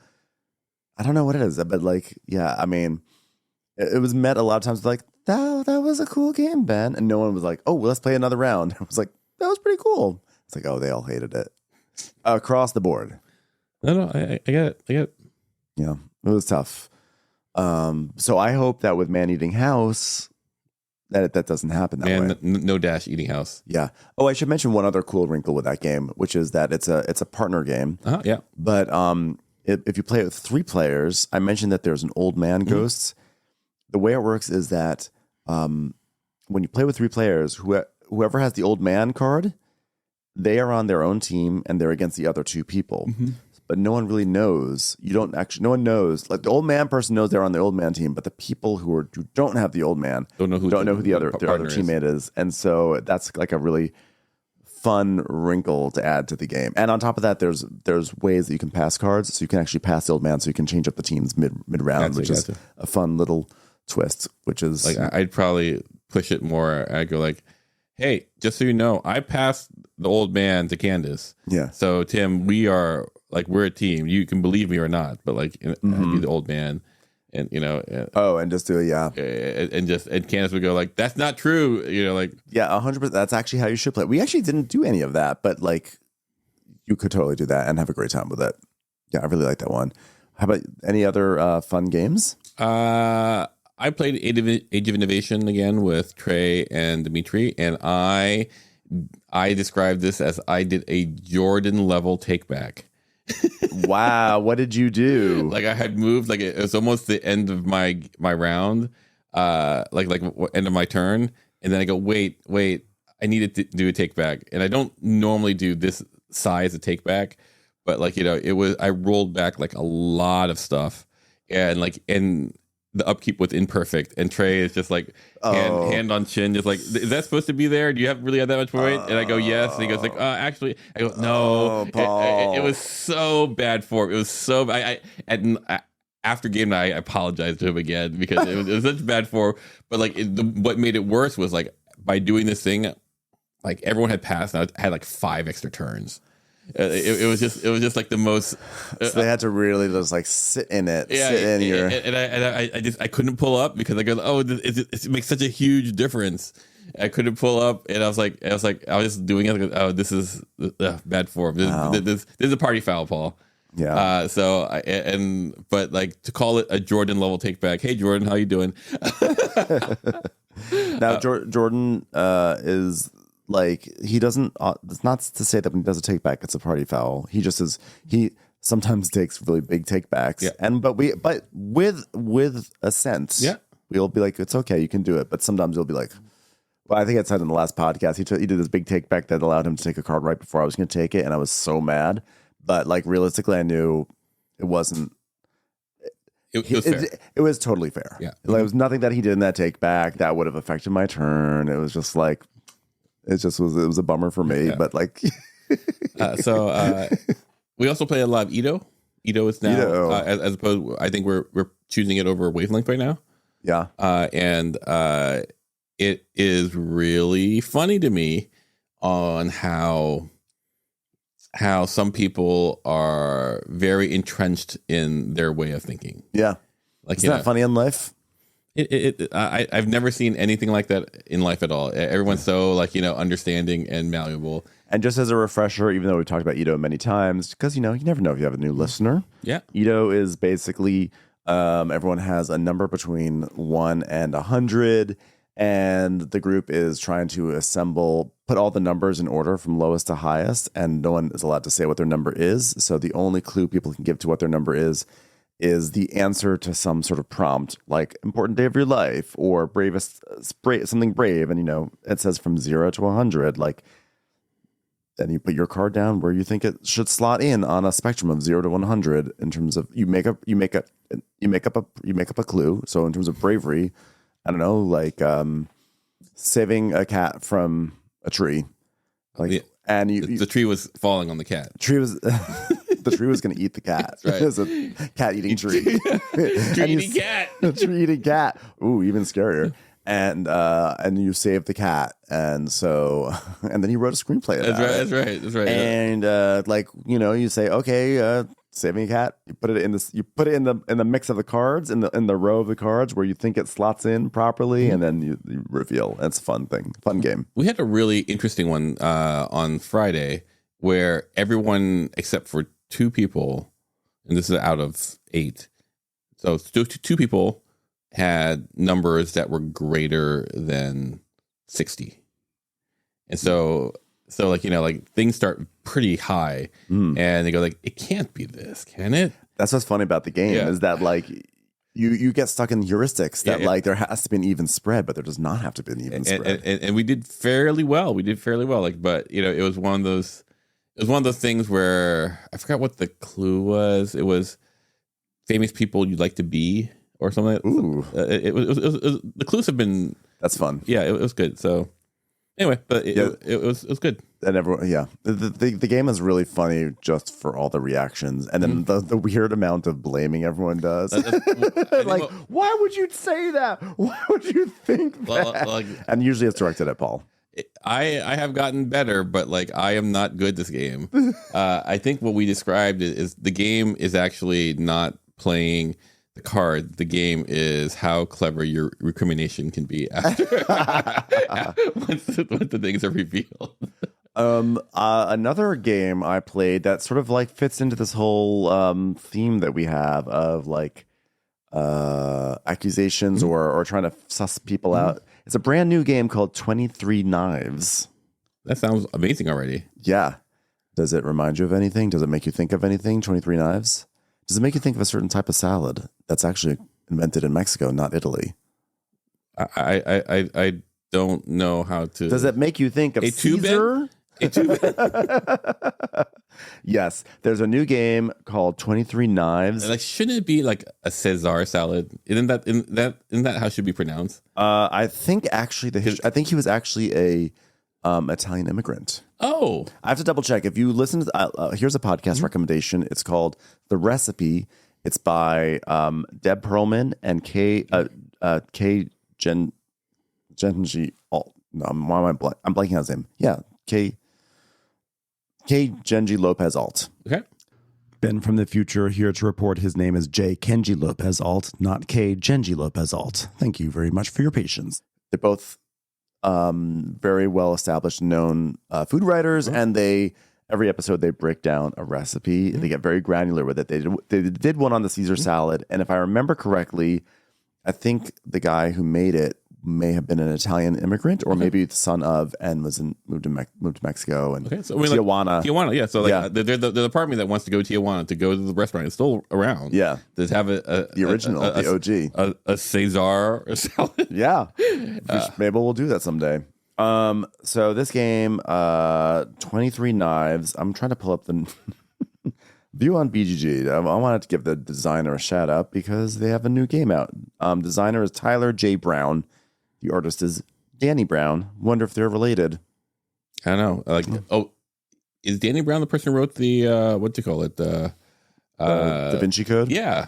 I don't know what it is, but like, yeah, I mean, it was met a lot of times like that was a cool game, Ben, and no one was like, oh, well, let's play another round. I was like, that was pretty cool. It's like, oh, they all hated it across the board. No, I get it. Yeah, it was tough. So I hope that with Man Eating House, that doesn't happen that way. No dash eating house. Yeah. Oh, I should mention one other cool wrinkle with that game, which is that it's a partner game. Yeah. But if you play it with 3 players, I mentioned that there's an old man ghost. The way it works is that when you play with 3 players, whoever has the old man card, they are on their own team and they're against the other 2 people. But no one really knows. No one knows. Like the old man person knows they're on the old man team, but the people who don't have the old man don't know who the other teammate is. And so that's like a really fun wrinkle to add to the game. And on top of that, there's ways that you can pass cards, so you can actually pass the old man, so you can change up the teams mid round, which is a fun little twist. Which is like I'd probably push it more. I'd go like, hey, just so you know, I passed the old man to Candace. Yeah. So Tim, we're a team. You can believe me or not, but like, I'd be the old man, and and just do it, yeah. And Candace would go like, that's not true, like, yeah, 100%. That's actually how you should play. We actually didn't do any of that, but like, you could totally do that and have a great time with it. Yeah, I really like that one. How about any other fun games? I played Age of Innovation again with Trey and Dimitri, and I described this as I did a Jordan level take back. Wow, what did you do? Like I had moved, like it was almost the end of my round, like end of my turn, and then I go, wait, I needed to do a take back, and I don't normally do this size of take back, but like I rolled back like a lot of stuff, and the upkeep was imperfect, and Trey is just like hand on chin, just like, is that supposed to be there? Do you really have that much point? And I go, yes. And he goes like, actually, I go, no. It was so bad form. It was so. After game night, I apologized to him again because it was such bad form. But like, what made it worse was like by doing this thing, like everyone had passed, and I had like 5 extra turns. It was just like the most. So they had to really just like sit in it. Yeah, sit in your. And I couldn't pull up because I go, oh, it makes such a huge difference. I couldn't pull up, and I was just doing it. Like, oh, this is bad form. This is a party foul, Paul. Yeah. But like to call it a Jordan level take back. Hey, Jordan, how you doing? Now, Jordan is. Like he doesn't. It's not to say that when he does a take back, it's a party foul. He just is. He sometimes takes really big take backs. Yeah. But with a sense. Yeah. We'll be like, it's okay, you can do it. But sometimes we'll be like, well, I think I said in the last podcast, he did this big take back that allowed him to take a card right before I was going to take it, and I was so mad. But like realistically, I knew it wasn't. It was fair. It was totally fair. Yeah. Like, it was nothing that he did in that take back that would have affected my turn. It was just like. It was a bummer for me, but like. So we also play a lot of Ito. Ito is now as opposed. I think we're choosing it over Wavelength right now. Yeah, and it is really funny to me on how some people are very entrenched in their way of thinking. Yeah, like isn't that funny in life? I've never seen anything like that in life at all. Everyone's so like, understanding and malleable. And just as a refresher, even though we've talked about Ito many times, because, you never know if you have a new listener. Yeah. Ito is basically, everyone has a number between 1 and 100. And the group is trying to put all the numbers in order from lowest to highest. And no one is allowed to say what their number is. So the only clue people can give to what their number is the answer to some sort of prompt, like important day of your life or something brave. And, it says from 0 to 100. Like, then you put your card down where you think it should slot in on a spectrum of 0 to 100 in terms of you make up a clue. So in terms of bravery, I don't know, like saving a cat from a tree, like and the tree was falling on the cat. The tree was going to eat the cat. That's right. It was a cat eating tree. Tree eating cat. Tree eating cat. Ooh, even scarier. And you saved the cat, and then you wrote a screenplay. That's right. And you say, okay, saving a cat. You put it in this. You put it in the mix of the cards in the row of the cards where you think it slots in properly, and then you reveal. It's a fun game. We had a really interesting one on Friday where everyone except for 2 people, and this is out of 8, so two people had numbers that were greater than 60. And so like, like things start pretty high and they go like, it can't be this, can it? That's what's funny about the game is that like you get stuck in heuristics that like there has to be an even spread, but there does not have to be an even spread. And we did fairly well. Like, but it was one of those things where I forgot what the clue was. It was famous people you'd like to be, or something. Ooh. It was the clues have been. That's fun. Yeah, it was good. So anyway, but it was good. And everyone, the game is really funny just for all the reactions, and then the weird amount of blaming everyone does. Like, why would you say that? Why would you think that? And usually it's directed at Paul. I have gotten better, but like I am not good this game. I think what we described is the game is actually not playing the card. The game is how clever your recrimination can be after once the things are revealed. Another game I played that sort of like fits into this whole theme that we have of like accusations or trying to suss people out. It's a brand new game called 23 Knives. That sounds amazing already. Yeah. Does it remind you of anything? Does it make you think of anything? 23 Knives? Does it make you think of a certain type of salad that's actually invented in Mexico, not Italy? I don't know how to. Does it make you think of Caesar? Yes, there's a new game called 23 Knives. Like, shouldn't it be like a Caesar salad? Isn't that how it should be pronounced? I think actually I think he was actually a Italian immigrant. Oh, I have to double check. If you listen to here's a podcast recommendation. It's called The Recipe. It's by Deb Perlman and K Genji. Oh, no, why am I'm blanking on his name. Yeah, K Genji Lopez Alt. Okay. Ben from the future here to report his name is J Kenji Lopez Alt, not K Genji Lopez Alt. Thank you very much for your patience. They're both very well established, known food writers, and every episode they break down a recipe. They get very granular with it. They did one on the Caesar salad, and if I remember correctly, I think the guy who made it may have been an Italian immigrant, or maybe the son of, and moved to Mexico and Tijuana. Tijuana, yeah. So they're the part of me that wants to go to Tijuana to go to the restaurant. It's still around. Yeah, to have the original, the OG, a Caesar salad. Yeah, maybe we'll do that someday. So this game, 23 Knives. I'm trying to pull up the view on BGG. I wanted to give the designer a shout out because they have a new game out. Designer is Tyler J. Brown. The artist is Danny Brown. Wonder if they're related. I don't know. Is Danny Brown the person who wrote the what do you call it? Da Vinci Code? Yeah.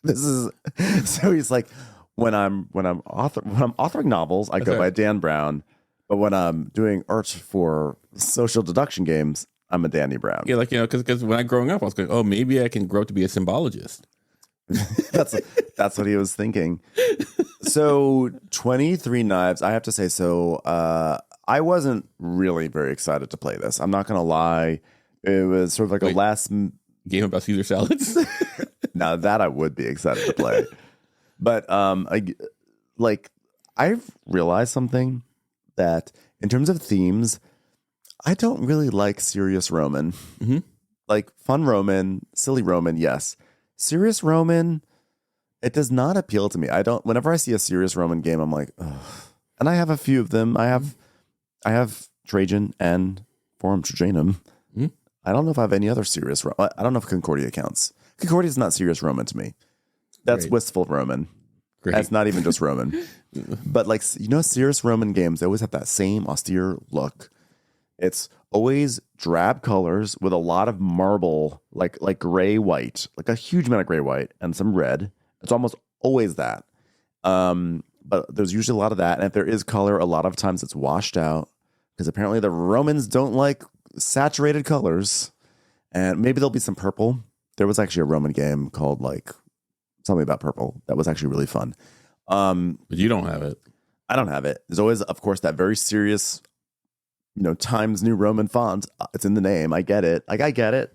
This is so he's like, when I'm authoring novels, I go by Dan Brown, but when I'm doing art for social deduction games, I'm a Danny Brown. Yeah, because when I growing up, I was going, oh, maybe I can grow up to be a symbologist. That's what he was thinking. So 23 Knives, I have to say, I wasn't really very excited to play this. I'm not going to lie. It was sort of like a last game about Caesar salads. Now that I would be excited to play. But I've realized something that in terms of themes, I don't really like serious Roman. Mm-hmm. Like fun Roman, silly Roman, yes. Serious Roman, it does not appeal to me. Whenever I see a serious Roman game, I'm like, ugh. And I have a few of them. I have Trajan and Forum Trajanum. I don't know if I have any other serious. I don't know if Concordia counts. Concordia is not serious Roman to me. That's wistful Roman. Great. That's not even just Roman. But like, serious Roman games, they always have that same austere look. It's always drab colors with a lot of marble, like gray white, like a huge amount of gray white and some red. It's almost always that. But there's usually a lot of that. And if there is color, a lot of times it's washed out because apparently the Romans don't like saturated colors. And maybe there'll be some purple. There was actually a Roman game called like something about purple that was actually really fun. But you don't have it. I don't have it. There's always, of course, that very serious, Times New Roman font. It's in the name. I get it. I get it.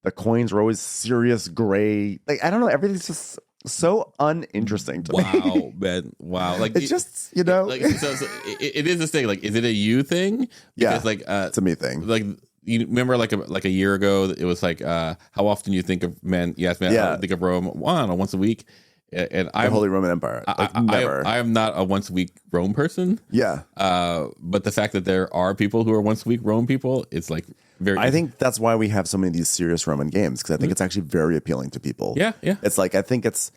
The coins are always serious gray. Like, I don't know. Everything's just so uninteresting to me. Wow, man. Wow. Like it's just, Like, so it is this thing. Like, is it a you thing? Because, like, it's a me thing. Like, you remember like a year ago, it was like, how often you think of men? Yes, man. I think of Rome. I don't know, once a week. And the Holy Roman Empire. Never. I am not a once a week Rome person. Yeah. But the fact that there are people who are once a week Rome people, it's like very. I think that's why we have so many of these serious Roman games because I think it's actually very appealing to people. Yeah, yeah. It's like I think it's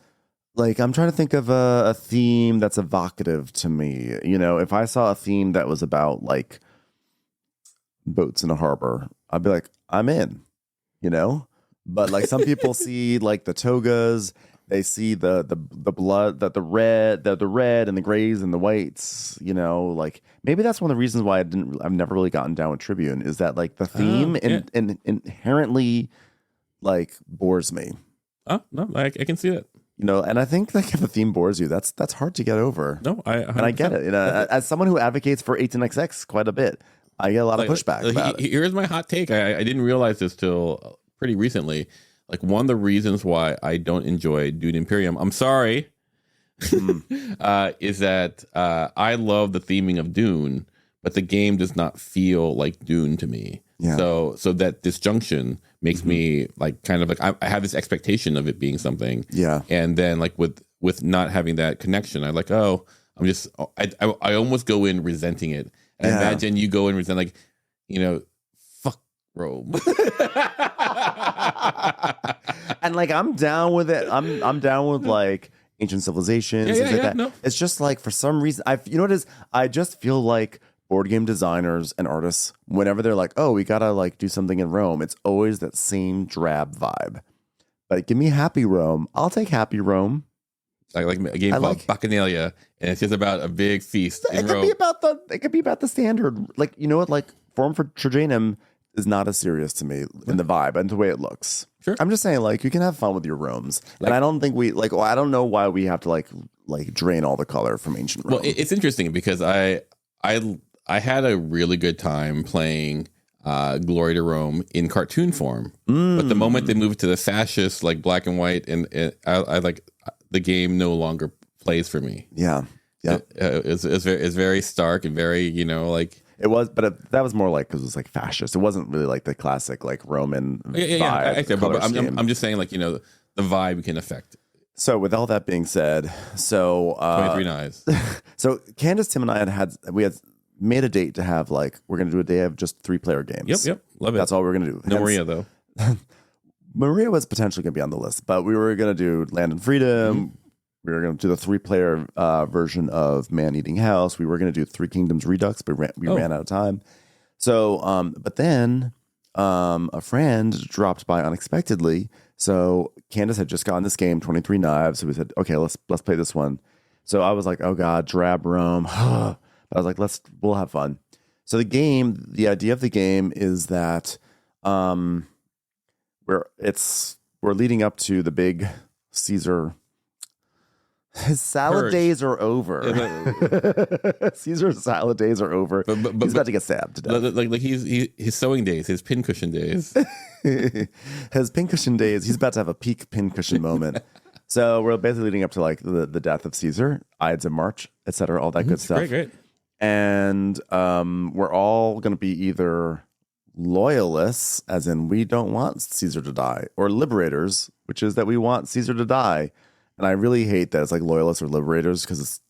like I'm trying to think of a theme that's evocative to me. If I saw a theme that was about like boats in a harbor, I'd be like, I'm in. But like some people see like the togas. They see the blood, the red and the grays and the whites. Like maybe that's one of the reasons why I've never really gotten down with Tribune is that like the theme inherently like bores me. Oh no, I can see that. And I think like if a theme bores you, that's hard to get over. No, I get it. As someone who advocates for 18xx quite a bit, I get a lot of pushback about it. Here's my hot take. I didn't realize this till pretty recently. Like one of the reasons why I don't enjoy Dune Imperium, I'm sorry, is that I love the theming of Dune, but the game does not feel like Dune to me. Yeah. So that disjunction makes me like kind of like I have this expectation of it being something. Yeah. And then like with not having that connection, I'm like, I almost go in resenting it. And I imagine you go in resent like, fuck Rome. And like I'm down with it. I'm down with like ancient civilizations, things like that. No. It's just like for some reason you know what it is? I just feel like board game designers and artists, whenever they're like, oh, we gotta like do something in Rome, it's always that same drab vibe. But give me Happy Rome. I'll take Happy Rome. Like a game called Bacchanalia, and it's just about a big feast in Rome. It could be about the standard. Like, you know what? Like Forum for Trajanum is not as serious to me in the vibe and the way it looks. Sure. I'm just saying, like, you can have fun with your Romes. And I don't think I don't know why we have to like drain all the color from ancient Rome. Well, it's interesting because I had a really good time playing Glory to Rome in cartoon form. But the moment they moved to the fascist, like black and white, and I like the game no longer plays for me. Yeah. Yeah. It's very stark and very, like. It was, but that was more like because it was like fascist. It wasn't really like the classic like Roman vibe. But I'm just saying, like, the vibe can affect. So with all that being said, 23 Knives. So Candace, Tim, and I had made a date to have like we're gonna do a day of just 3-player games. Yep, love it. That's all we're gonna do. No Maria though. Maria was potentially gonna be on the list, but we were gonna do Land and Freedom. Mm-hmm. We were going to do the 3-player version of Man Eating House. We were going to do Three Kingdoms Redux, but we ran out of time. So, but then a friend dropped by unexpectedly. So Candace had just gotten this game, 23 Knives. So we said, okay, let's play this one. So I was like, oh God, drab Rome. But I was like, we'll have fun. So the idea of the game is that we're leading up to the big Caesar. His salad days are over. Caesar's salad days are over. But he's about to get stabbed to death. Like his sewing days, his pincushion days. His pincushion days. He's about to have a peak pincushion moment. So we're basically leading up to like the death of Caesar, Ides of March, etc., all that good stuff. Great. And we're all going to be either loyalists, as in we don't want Caesar to die, or liberators, which is that we want Caesar to die. And I really hate that it's like loyalists or liberators because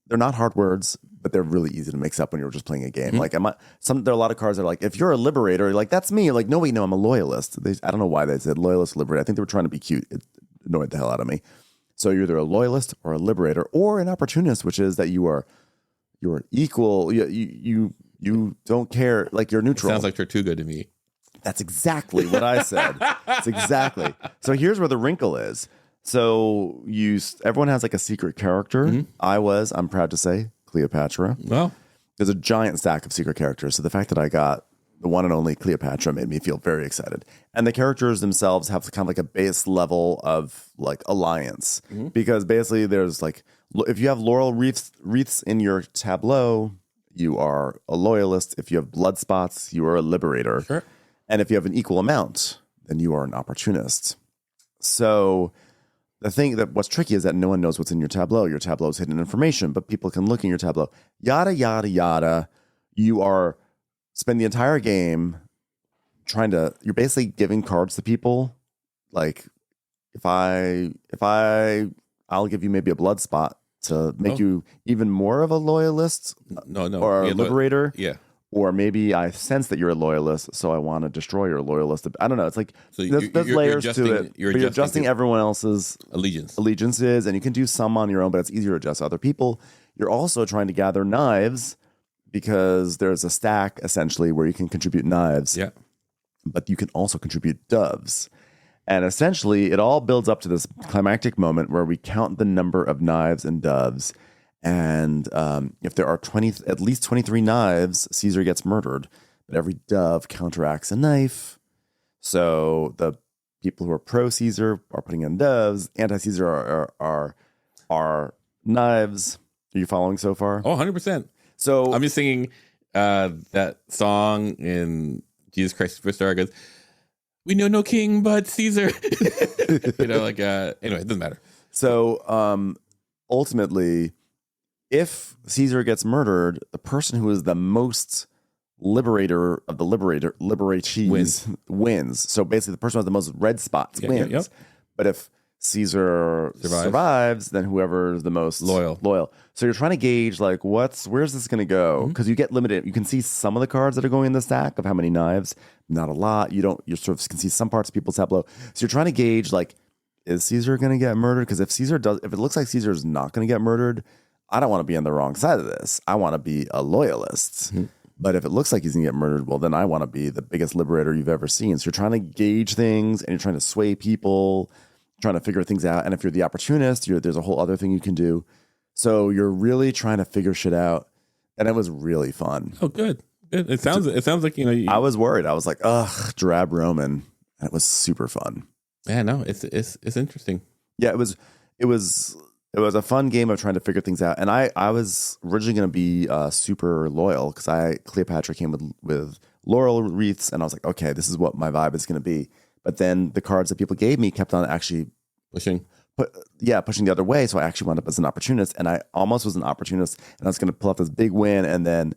they're not hard words, but they're really easy to mix up when you're just playing a game. Like there are a lot of cards that are like, if you're a liberator, like that's me. Like, no, wait, no, I'm a loyalist. I don't know why they said loyalist, liberator. I think they were trying to be cute. It annoyed the hell out of me. So you're either a loyalist or a liberator or an opportunist, which is that you're equal. You don't care. Like you're neutral. Sounds like Tortuga to me. That's exactly what I said. That's exactly. So here's where the wrinkle is. So everyone has like a secret character. I'm proud to say, Cleopatra. Well, there's a giant stack of secret characters. So the fact that I got the one and only Cleopatra made me feel very excited. And the characters themselves have kind of like a base level of like alliance, because basically there's like, if you have laurel wreaths in your tableau, you are a loyalist. If you have blood spots, you are a liberator. Sure. And if you have an equal amount, then you are an opportunist. So the thing what's tricky is that no one knows what's in your tableau. Your tableau is hidden information, but people can look in your tableau. Yada, yada, yada. You spend the entire game you're basically giving cards to people. Like I'll give you maybe a blood spot to make you even more of a loyalist. No. Or a liberator. Yeah. Or maybe I sense that you're a loyalist, so I want to destroy your loyalist. I don't know. It's like so there's layers to it. You're adjusting everyone else's allegiances, and you can do some on your own, but it's easier to adjust other people. You're also trying to gather knives because there's a stack essentially where you can contribute knives. Yeah. But you can also contribute doves. And essentially, it all builds up to this climactic moment where we count the number of knives and doves. And if there are at least 23 knives, Caesar gets murdered. But every dove counteracts a knife. So the people who are pro-Caesar are putting in doves. Anti-Caesar are knives. Are you following so far? Oh, 100%. So I'm just singing that song in Jesus Christ Superstar. Goes, we know no king but Caesar. Anyway, it doesn't matter. So ultimately, if Caesar gets murdered, the person who is the most liberator of the liberatees wins. So basically, the person who has the most red spots wins. Yep. But if Caesar survives, then whoever is the most loyal. So you're trying to gauge like where's this going to go? Because you get limited. You can see some of the cards that are going in the stack of how many knives. Not a lot. You sort of can see some parts of people's tableau. So you're trying to gauge like, is Caesar going to get murdered? Because if it looks like Caesar is not going to get murdered, I don't want to be on the wrong side of this. I want to be a loyalist. But if it looks like he's going to get murdered, well, then I want to be the biggest liberator you've ever seen. So you're trying to gauge things and you're trying to sway people, trying to figure things out. And if you're the opportunist, there's a whole other thing you can do. So you're really trying to figure shit out. And it was really fun. Oh, good. It sounds like, I was worried. I was like, ugh, drab Roman. And it was super fun. Yeah, no, it's interesting. Yeah, it was a fun game of trying to figure things out. And I was originally going to be super loyal because Cleopatra came with laurel wreaths, and I was like, okay, this is what my vibe is going to be. But then the cards that people gave me kept on actually pushing the other way. So I actually wound up as an opportunist, and I almost was an opportunist, and I was going to pull off this big win. And then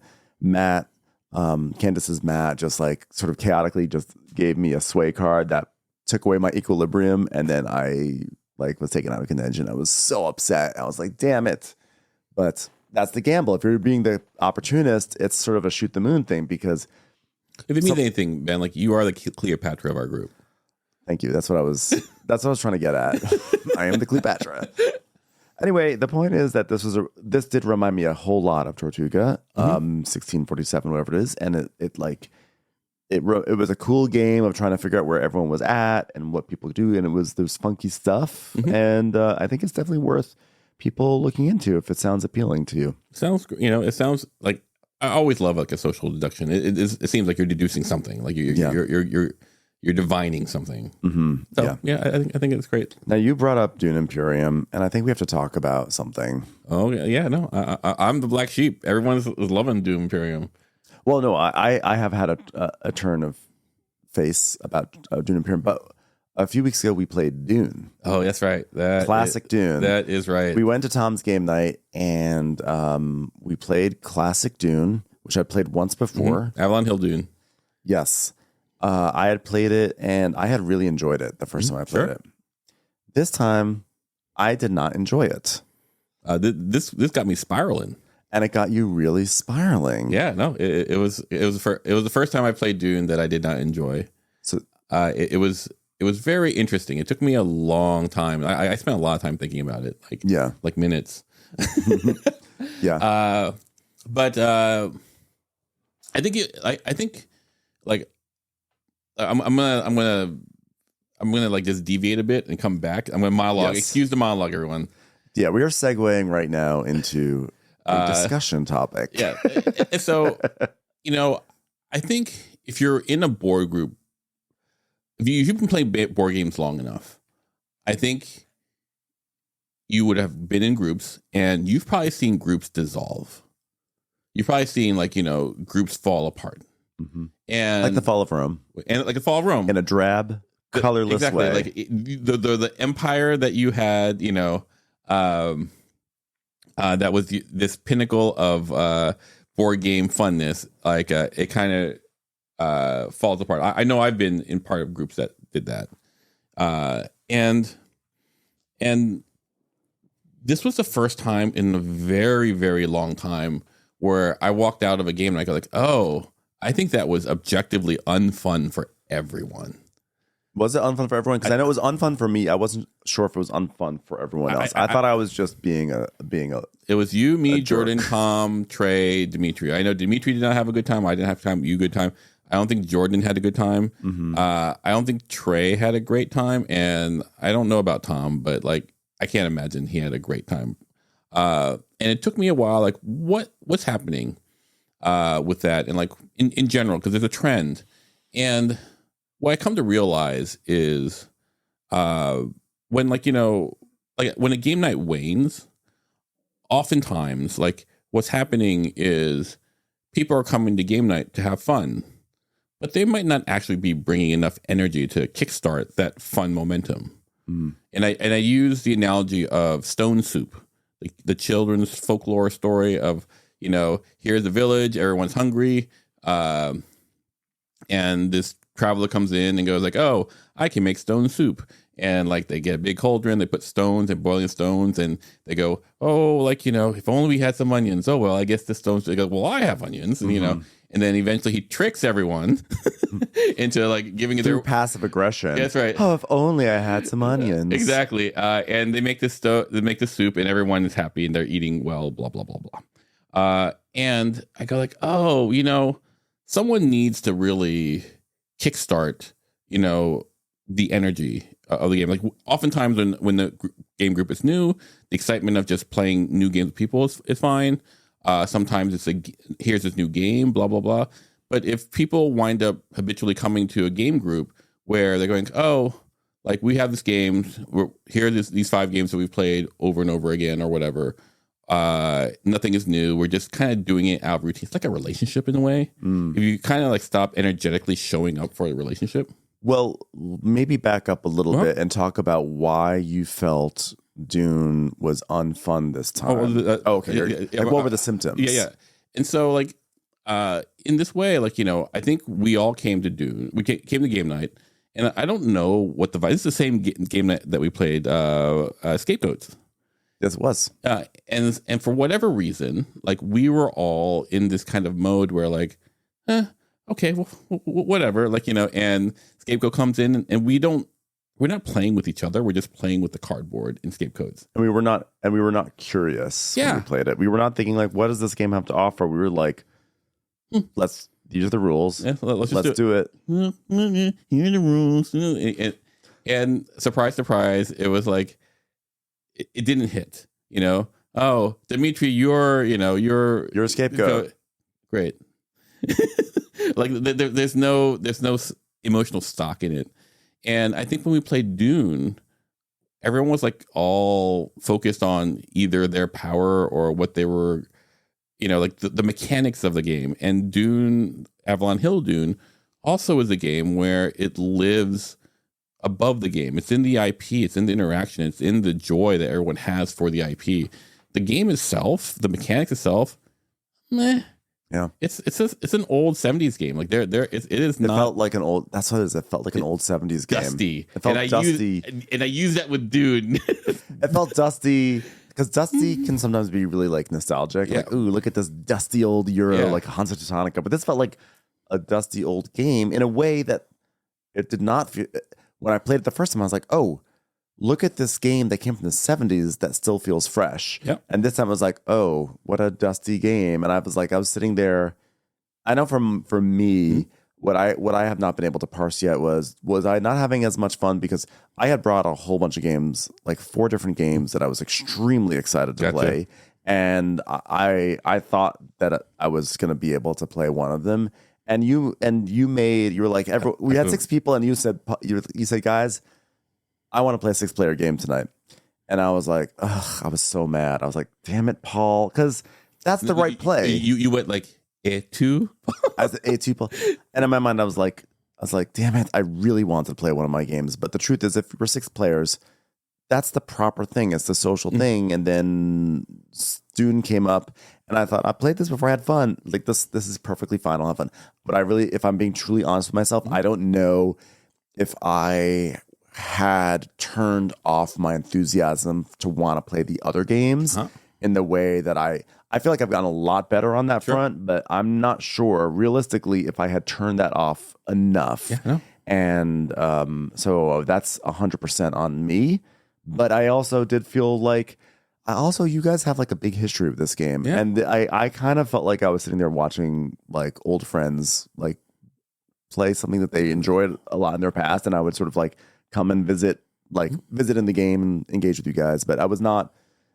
Candace's Matt just like sort of chaotically just gave me a sway card that took away my equilibrium, and then I was taken out of contention. I was so upset. I was like, damn it. But that's the gamble. If you're being the opportunist, it's sort of a shoot the moon thing because if it means anything, Ben, like you are the Cleopatra of our group. Thank you. That's what I was trying to get at. I am the Cleopatra. Anyway, the point is that this did remind me a whole lot of Tortuga, 1647, whatever it is. And it was a cool game of trying to figure out where everyone was at and what people do, and there's funky stuff, and I think it's definitely worth people looking into if it sounds appealing to you. It sounds like I always love like a social deduction. It seems like you're deducing something, like you're divining something. So I think it's great. Now you brought up Dune Imperium, and I think we have to talk about something. Oh yeah, no, I'm the black sheep. Everyone's loving Dune Imperium. Well, no, I have had a turn of face about Dune Imperium, but a few weeks ago we played Dune. Oh, that's right. Classic Dune. That is right. We went to Tom's game night and we played Classic Dune, which I played once before. Avalon Hill Dune. Yes. I had played it and I had really enjoyed it the first time I played it. This time, I did not enjoy it. This got me spiraling. And it got you really spiraling. Yeah, no, it was the first time I played Dune that I did not enjoy. So it was very interesting. It took me a long time. I spent a lot of time thinking about it, like minutes. Yeah. But I think I'm gonna like just deviate a bit and come back. I'm gonna monologue. Yes. Excuse the monologue, everyone. Yeah, we are segueing right now into a discussion topic. Yeah. So, I think if you're in a board group, if you've been playing board games long enough, I think you would have been in groups, and you've probably seen groups dissolve. You've probably seen groups fall apart, and Like the fall of Rome, in a drab, colorless way. Like the empire that you had, that was this pinnacle of board game funness. Like it kind of falls apart. I know I've been in part of groups that did that, and this was the first time in a very, very long time where I walked out of a game and I go like, oh, I think that was objectively unfun for everyone. Was it unfun for everyone? Because I know it was unfun for me. I wasn't sure if it was unfun for everyone else. I thought I was just being a. It was you, me, Jordan, Tom, Trey, Dimitri. I know Dimitri did not have a good time. I didn't have time. You good time. I don't think Jordan had a good time. I don't think Trey had a great time, and I don't know about Tom, but I can't imagine he had a great time. And it took me a while. Like what's happening with that, and in general, because there's a trend, and what I come to realize is when when a game night wanes, oftentimes what's happening is people are coming to game night to have fun, but they might not actually be bringing enough energy to kickstart that fun momentum. And I use the analogy of Stone Soup, the children's folklore story of here's a village, everyone's hungry, and this traveler comes in and goes like, oh, I can make stone soup. And they get a big cauldron, they put stones and boiling stones, and they go, oh, if only we had some onions. Oh, well, I guess the stones, they go, well, I have onions, and and then eventually he tricks everyone into giving it through passive aggression. That's right. Oh, if only I had some onions. Exactly. And they make this they make the soup, and everyone is happy, and they're eating well, blah, blah, blah, blah. And I go someone needs to really kickstart, the energy of the game. Oftentimes when the game group is new, the excitement of just playing new games with people is fine. Sometimes it's here's this new game, blah, blah, blah. But if people wind up habitually coming to a game group where they're going, oh, we have this game, here are these 5 games that we've played over and over again or whatever. Nothing is new. We're just kind of doing it out of routine. It's like a relationship in a way. If you kind of stop energetically showing up for the relationship. Well, maybe back up a little bit and talk about why you felt Dune was unfun this time. Okay. What were the symptoms? Yeah. And so in this way, I think we all came to Dune. We came to game night, and I don't know what the vibe. This is the same game night that we played Scape Goat. Yes, it was. And for whatever reason, we were all in this kind of mode where okay, well, whatever, and Scape Goat comes in, and we're not playing with each other. We're just playing with the cardboard in Scape Goats. And we were not curious when we played it. We were not thinking what does this game have to offer? We were like, these are the rules. Yeah, let's do it. Here are the rules. And surprise, surprise, it was it didn't hit, Oh, Dimitri, you're a scapegoat. Great. There's no emotional stock in it. And I think when we played Dune, everyone was all focused on either their power or what they were, the mechanics of the game. And Dune, Avalon Hill Dune, also is a game where it lives above the game. It's in the IP, it's in the interaction, it's in the joy that everyone has for the IP. The game itself, the mechanics itself, meh. Yeah, it's an old 70s game. It is not. It felt like an old. That's what it is. It felt like an old 70s game. Dusty. It felt dusty. And I use that with Dune. It felt dusty, because Dusty can sometimes be really like nostalgic. Like, ooh, look at this dusty old Euro, like Hansa Teutonica. But this felt like a dusty old game in a way that it did not feel. When I played it the first time, I was like, oh, look at this game that came from the 70s that still feels fresh. Yep. And this time I was like, oh, what a dusty game. And I was sitting there. I know for me, what I have not been able to parse yet was I not having as much fun because I had brought a whole bunch of games, like 4 different games that I was extremely excited to play. And I thought that I was going to be able to play one of them. And you were like, we had 6 people, and you said, guys, I want to play a 6-player game tonight. And I was like, ugh, I was so mad. I was like, damn it, Paul, because that's the right play. You went like A2? As an A2 play. And in my mind, I was like, damn it, I really wanted to play one of my games. But the truth is, if we're 6 players, that's the proper thing. It's the social thing. And then Dune came up, and I thought, I played this before I had fun. Like, this is perfectly fine. I'll have fun. But if I'm being truly honest with myself, I don't know if I had turned off my enthusiasm to want to play the other games in the way that I feel like I've gotten a lot better on that front, but I'm not sure realistically if I had turned that off enough. And so that's 100% on me. But I also did feel like you guys have like a big history of this game. And I kind of felt like I was sitting there watching like old friends like play something that they enjoyed a lot in their past, and I would sort of like come and visit in the game and engage with you guys. But I was not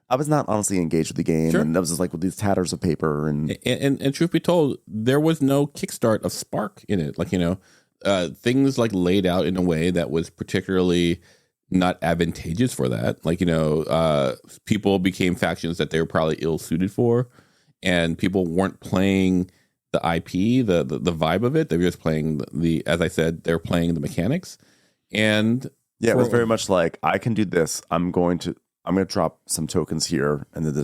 honestly engaged with the game, and I was just like with these tatters of paper and truth be told, there was no kickstart of spark in it. Like, things like laid out in a way that was particularly not advantageous for that. Like, people became factions that they were probably ill suited for, and people weren't playing the IP, the vibe of it. They were just playing as I said, they're playing the mechanics. And it was very much like, I can do this. I'm going to drop some tokens here, and then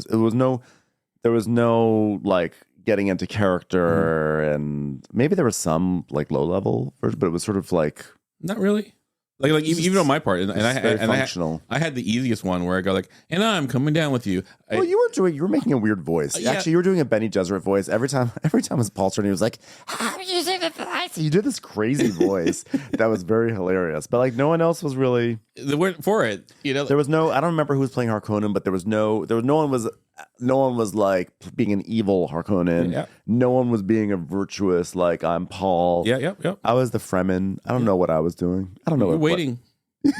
there was no like getting into character, and maybe there was some like low level version, but it was sort of like not really. Like even on my part, and I had the easiest one where I go like, and I'm coming down with you. Well, you were making a weird voice. Actually, you were doing a Benny Gesserit voice every time his Paul's turn. He was like, "How do you say that?" You did this crazy voice that was very hilarious. But like no one else was really for it. There was no. I don't remember who was playing Harkonnen, but no one was like being an evil Harkonnen. Yeah. No one was being a virtuous like I'm Paul. Yep. I was the Fremen. I don't know what I was doing. I don't know. You were waiting.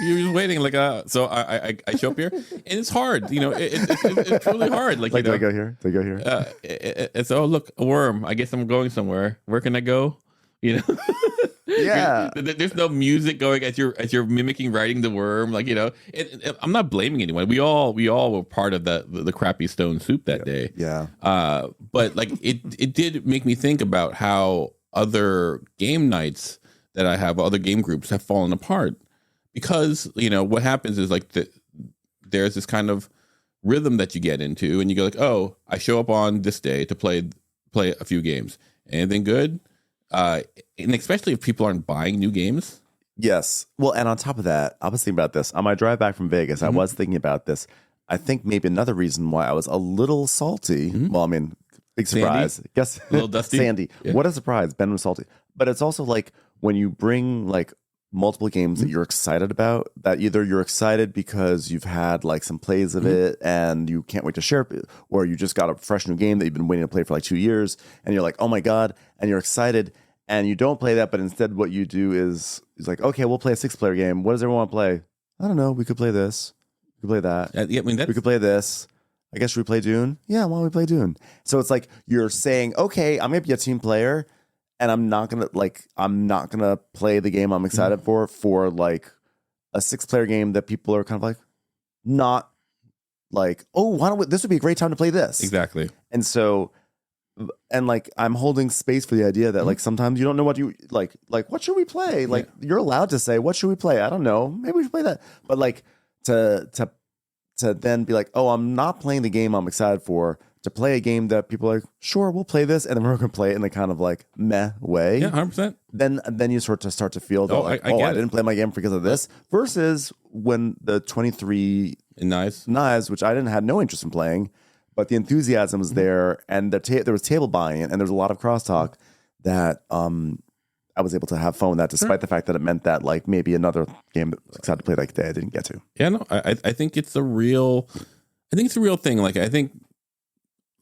You were waiting like so I show up here, and it's hard. It's really hard. Like do I go here? Do I go here? It's look, a worm. I guess I'm going somewhere. Where can I go? Yeah. There's no music going as you're mimicking riding the worm. Like I'm not blaming anyone. We all were part of the crappy stone soup that day. Yeah. But like it did make me think about how other game nights that I have, other game groups have fallen apart because what happens is like there's this kind of rhythm that you get into, and you go like, oh, I show up on this day to play a few games. Anything good? And especially if people aren't buying new games. Yes. Well, and on top of that, I was thinking about this. On my drive back from Vegas, I was thinking about this. I think maybe another reason why I was a little salty. Well, I mean, big surprise. Sandy? Guess A little dusty? Sandy. Yeah. What a surprise. Ben was salty. But it's also like when you bring like multiple games that you're excited about, that either you're excited because you've had like some plays of it and you can't wait to share it, or you just got a fresh new game that you've been waiting to play for like 2 years and you're like, oh my God, and you're excited and you don't play that, but instead what you do is like, okay, we'll play a 6-player game. What does everyone want to play? I don't know. We could play this. We could play that. We could play this. I guess should we play Dune? Yeah, why don't we play Dune? So it's like you're saying, okay, I'm gonna be a team player, and I'm not gonna play the game I'm excited for like a 6-player game that people are kind of like not like, oh, why don't we, this would be a great time to play this. Exactly. And so, and like I'm holding space for the idea that like sometimes you don't know what you like what should we play? Like you're allowed to say, what should we play? I don't know. Maybe we should play that. But like to then be like, oh, I'm not playing the game I'm excited for, to play a game that people are like, sure, we'll play this, and then we're going to play it in a kind of like meh way. Yeah, 100%. Then you start to feel that I didn't play my game because of this. Versus when the 23 Knives, which I had no interest in playing, but the enthusiasm was there, and there was table buy-in, and there was a lot of crosstalk that I was able to have fun with that, despite the fact that it meant that like maybe another game that I was excited to play like today I didn't get to. Yeah, no, I think it's a real thing. Like I think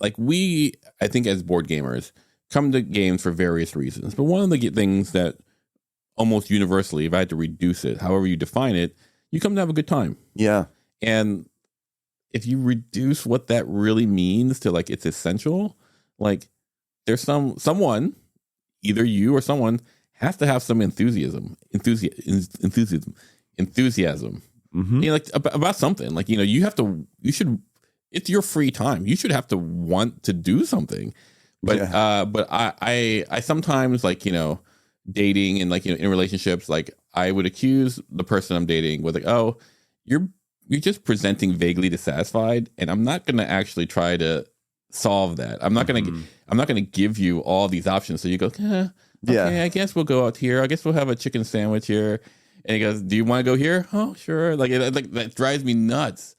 as board gamers come to games for various reasons, but one of the things that almost universally, if I had to reduce it, however you define it, you come to have a good time. Yeah. And if you reduce what that really means to like it's essential, like there's someone, either you or someone has to have some enthusiasm. Mm-hmm. You know, like about something. Like, you know, it's your free time. You should have to want to do something. But I sometimes, like, you know, dating and like, you know, in relationships, like I would accuse the person I'm dating with like, oh, you're just presenting vaguely dissatisfied, and I'm not going to actually try to solve that. I'm not going to give you all these options. So you go, okay, I guess we'll go out here. I guess we'll have a chicken sandwich here. And he goes, do you want to go here? Oh, sure. Like that drives me nuts.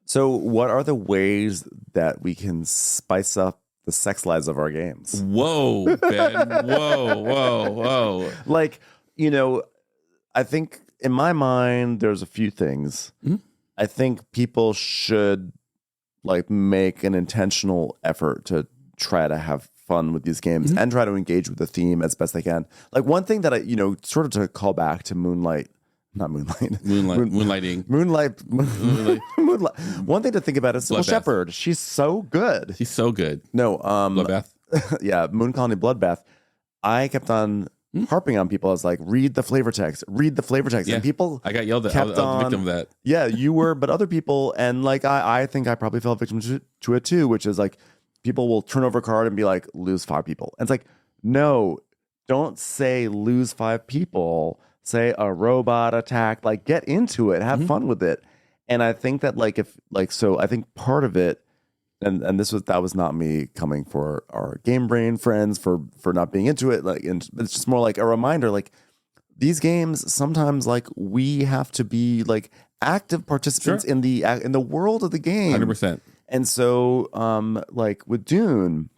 So what are the ways that we can spice up the sex lives of our games? Whoa, Ben. Whoa. Like, you know, I think in my mind, there's a few things. Mm-hmm. I think people should like make an intentional effort to try to have fun with these games and try to engage with the theme as best they can. Like one thing that I, you know, sort of to call back to Moonlight. Moonlighting. One thing to think about is Sybil Shepherd. She's so good. No, Bloodbath. Yeah, Moon Colony Bloodbath. I kept on harping on people. I was like, read the flavor text. Yeah. And people I got yelled at. I was a victim of that. Yeah, you were, but other people, and like I think I probably fell victim to it too, which is like people will turn over a card and be like, lose 5 people. And it's like, no, don't say lose 5 people. Say a robot attack. Like, get into it. Have fun with it. And I think that so I think part of it, and that was not me coming for our Game Brain friends for not being into it. Like, and it's just more like a reminder, like these games sometimes like we have to be like active participants in the world of the game. 100%. And so like with Dune,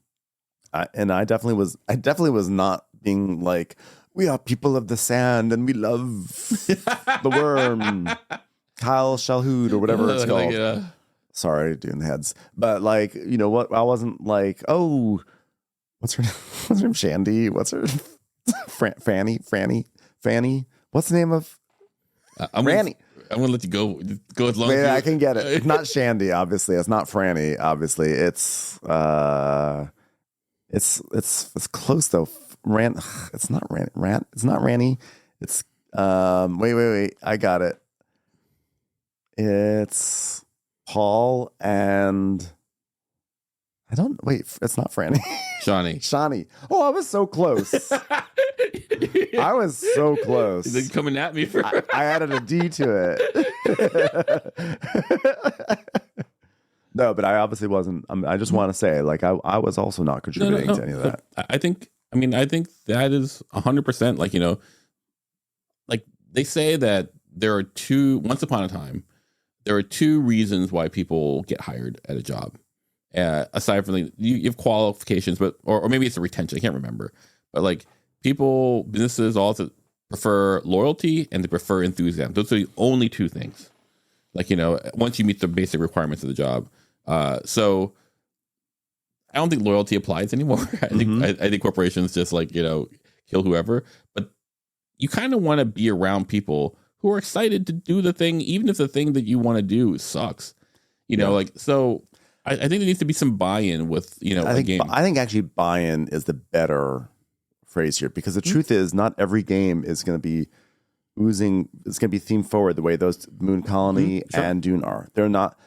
I definitely was not being like, we are people of the sand and we love the worm, Kyle Shalhoub or whatever it's called. Yeah. Sorry, Dune heads. But like, you know what? I wasn't like, oh, what's her name? Shandy? What's her? Fanny? What's the name of? Franny. I'm gonna let you go as long as I can get it. It's not Shandy, obviously. It's not Franny, obviously. It's close though. It's not Rant. It's not Ranny. It's wait. I got it. It's Paul and I don't wait. It's not Franny. Shawnee. Oh, I was so close. I was so close. He's coming at me for. I added a D to it. No, but I obviously wasn't. I just want to say, like, I was also not contributing to any of that. I think that is 100%. Like, you know, like they say that there are once upon a time, there are 2 reasons why people get hired at a job. Aside from you have qualifications, but or maybe it's a retention. I can't remember. But like businesses also prefer loyalty and they prefer enthusiasm. Those are the only 2 things. Like, you know, once you meet the basic requirements of the job. So I don't think loyalty applies anymore. I think corporations just like, you know, kill whoever. But you kind of want to be around people who are excited to do the thing, even if the thing that you want to do sucks. You know, like, so I think there needs to be some buy-in with, you know, a game. I think actually buy-in is the better phrase here, because the truth is not every game is going to be it's going to be themed forward the way those Moon Colony and Dune are. They're not.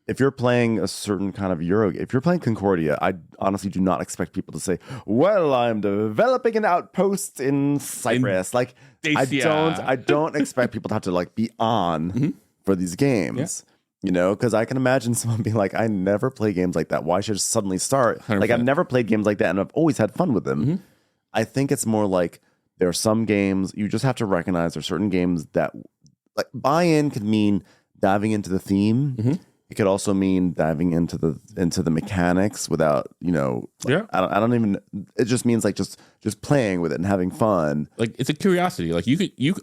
If you're playing a certain kind of if you're playing Concordia, I honestly do not expect people to say, well, I'm developing an outpost in Cyprus. Like, I don't expect people to have to like be on for these games. Yeah. You know, because I can imagine someone being like, I never play games like that. Why should I just suddenly start? 100%. Like, I've never played games like that, and I've always had fun with them. I think it's more like there are some games you just have to recognize there are certain games that like buy-in could mean diving into the theme. Mm-hmm. It could also mean diving into the mechanics without, I don't even. It just means like just playing with it and having fun. Like it's a curiosity. Like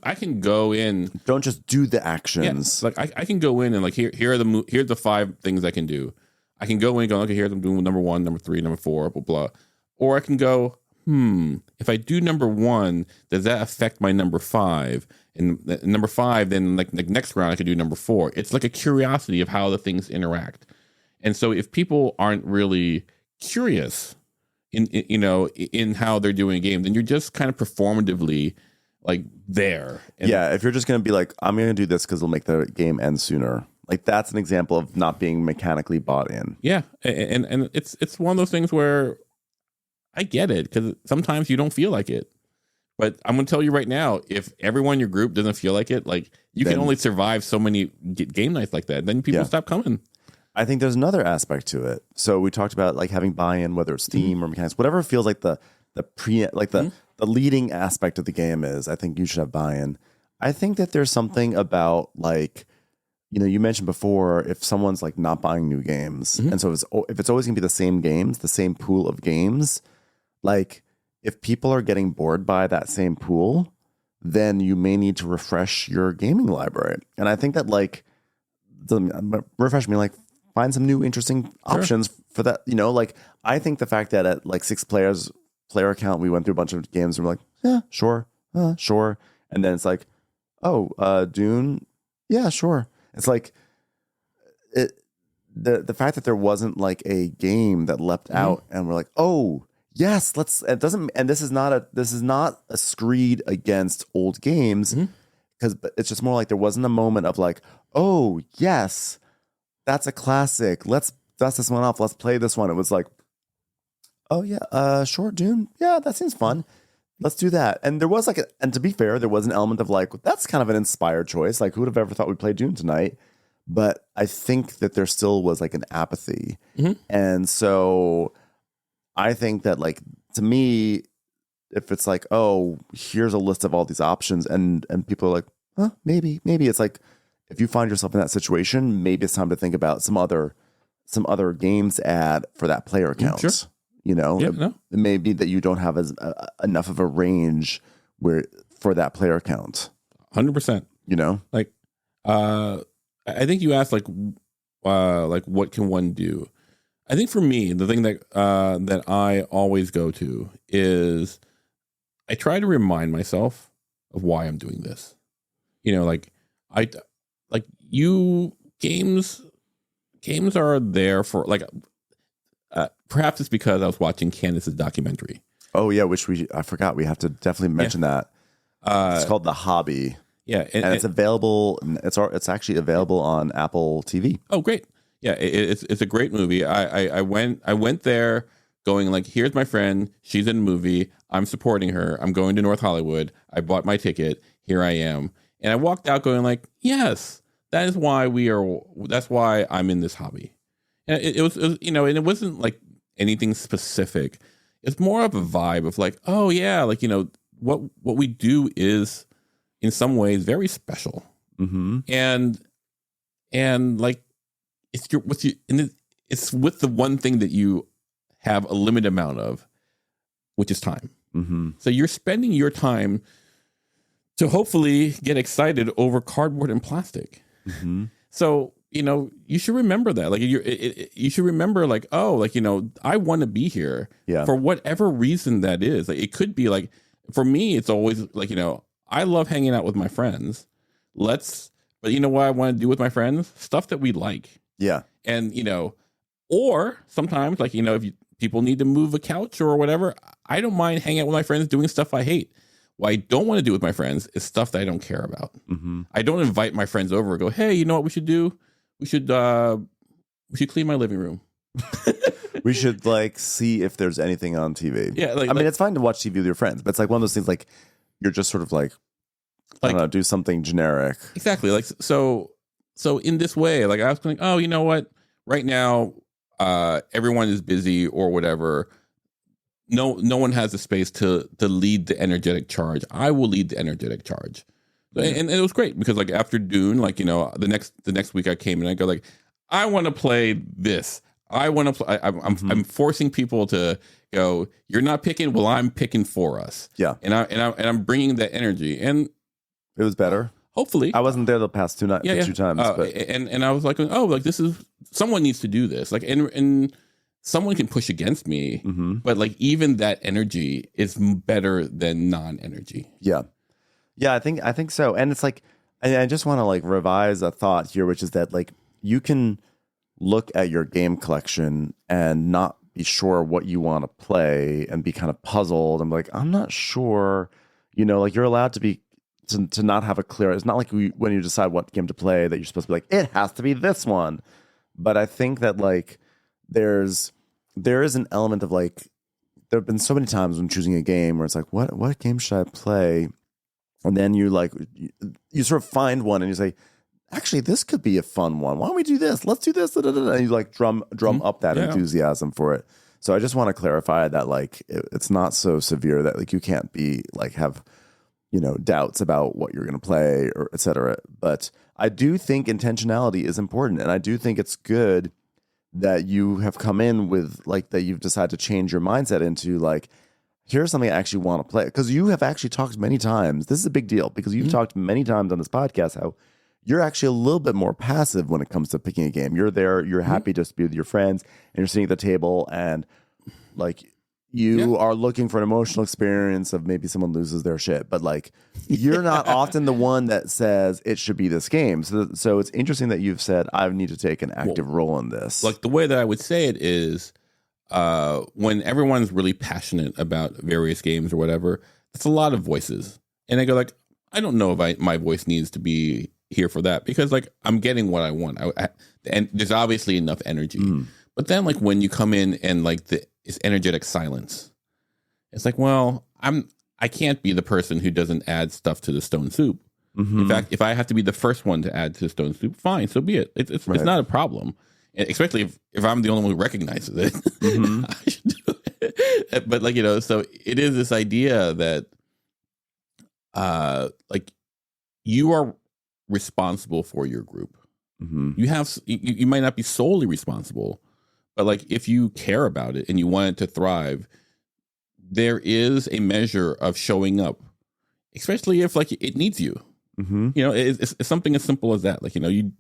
I can go in. Don't just do the actions. Yeah, like I can go in and like here's the 5 things I can do. I can go in and go, okay, here's I'm doing number 1, number 3, number 4, blah blah. Or I can go, if I do number 1, does that affect my number 5? And number 5, then like next round I could do number 4. It's like a curiosity of how the things interact. And so if people aren't really curious in how they're doing a game, then you're just kind of performatively like there. And if you're just going to be like, I'm going to do this because it'll make the game end sooner. Like that's an example of not being mechanically bought in. Yeah, and it's one of those things where I get it because sometimes you don't feel like it. But I'm going to tell you right now, if everyone in your group doesn't feel like it, like you can only survive so many game nights like that. Then people stop coming. I think there's another aspect to it. So we talked about like having buy-in, whether it's theme or mechanics, whatever feels like the leading aspect of the game is. I think you should have buy-in. I think that there's something about like, you mentioned before if someone's like not buying new games, and so if it's always gonna be the same games, the same pool of games, like. If people are getting bored by that same pool, then you may need to refresh your gaming library. And I think that like refresh me, like find some new interesting options for that. Like I think the fact that at like 6 player count, we went through a bunch of games and we're like, yeah, sure. And then it's like, Dune. Yeah, sure. It's like the fact that there wasn't like a game that leapt out and we're like, oh, yes, it doesn't, and this is not a screed against old games, because it's just more like there wasn't a moment of like, oh yes, that's a classic. Let's dust this one off. Let's play this one. It was like, oh yeah, sure, Dune. Yeah, that seems fun. Let's do that. And there was and to be fair, there was an element of like, that's kind of an inspired choice. Like, who would have ever thought we'd play Dune tonight? But I think that there still was like an apathy, and so. I think that, like, to me, if it's like, oh, here's a list of all these options, and people are like, maybe it's like, if you find yourself in that situation, maybe it's time to think about some other games to add for that player count. Sure. It may be that you don't have enough of a range for that player count. 100%. Like, I think you asked like what can one do. I think for me, the thing that I always go to is I try to remind myself of why I'm doing this. Games are there for like, perhaps it's because I was watching Candace's documentary. Oh yeah, I forgot. We have to definitely mention that. It's called The Hobby. Yeah, and it's available. It's actually available on Apple TV. Oh, great. Yeah, it's a great movie. I went there going like, here's my friend. She's in a movie. I'm supporting her. I'm going to North Hollywood. I bought my ticket. Here I am. And I walked out going like, yes, that's why I'm in this hobby. And it was and it wasn't like anything specific. It's more of a vibe of like, oh yeah, like, what we do is in some ways very special. And like, it's with the one thing that you have a limited amount of, which is time. So you're spending your time to hopefully get excited over cardboard and plastic. So, you should remember that. Like, you should remember, like, oh, like, I want to be here for whatever reason that is. Like, it could be like, for me, it's always like, I love hanging out with my friends. But you know what I want to do with my friends? Stuff that we like. Yeah. And, or sometimes, like, if people need to move a couch or whatever, I don't mind hanging out with my friends doing stuff I hate. What I don't want to do with my friends is stuff that I don't care about. I don't invite my friends over and go, hey, you know what we should do? We should clean my living room. We should like see if there's anything on TV. Yeah, I mean, it's fine to watch TV with your friends, but it's like one of those things like you're just sort of like I don't know, do something generic. Exactly. Like so in this way, like I was thinking, oh, you know what? Right now, everyone is busy or whatever. No one has the space to lead the energetic charge. I will lead the energetic charge. And it was great because like after Dune, like, you know, the next week I came and I go like, I want to play this. I want to play. I'm forcing people to go. You're not picking. Well, I'm picking for us. Yeah, and I'm bringing that energy, and it was better. Hopefully, I wasn't there the past two times. But. And I was like, oh, like this is someone needs to do this. Like, and someone can push against me, but like even that energy is better than non-energy. Yeah, I think so. And it's like, I just want to like revise a thought here, which is that like you can look at your game collection and not be sure what you want to play and be kind of puzzled. I'm like, I'm not sure, you know, like you're allowed to be to not have a clear. It's not like when you decide what game to play that you're supposed to be like, it has to be this one. But I think that like there is an element of like, there have been so many times when choosing a game where it's like, what game should I play? And then you like, you sort of find one and you say, actually, this could be a fun one. Why don't we do this? Let's do this. And you like drum up that enthusiasm for it. So I just want to clarify that like it's not so severe that like you can't be like have, you know, doubts about what you're going to play or et cetera. But I do think intentionality is important, and I do think it's good that you have come in with like that you've decided to change your mindset into like, here's something I actually want to play, because you have actually talked many times. This is a big deal because you've talked many times on this podcast how you're actually a little bit more passive when it comes to picking a game. You're there, you're happy just to be with your friends, and you're sitting at the table, and like you are looking for an emotional experience of maybe someone loses their shit, but like you're not often the one that says it should be this game. So it's interesting that you've said I need to take an active role in this. Like the way that I would say it is when everyone's really passionate about various games or whatever, it's a lot of voices, and I go like, I don't know if my voice needs to be here for that, because like I'm getting what I want, and there's obviously enough energy. But then like when you come in and like it's energetic silence, it's like, well, I can't be the person who doesn't add stuff to the stone soup. In fact, if I have to be the first one to add to the stone soup, fine, so be it. It's not a problem, especially if I'm the only one who recognizes it. I should do it. But like, you know, so it is this idea that like you are responsible for your group. You might not be solely responsible, but like if you care about it and you want it to thrive, there is a measure of showing up, especially if like it needs you. You know, it's something as simple as that. Like, you know, you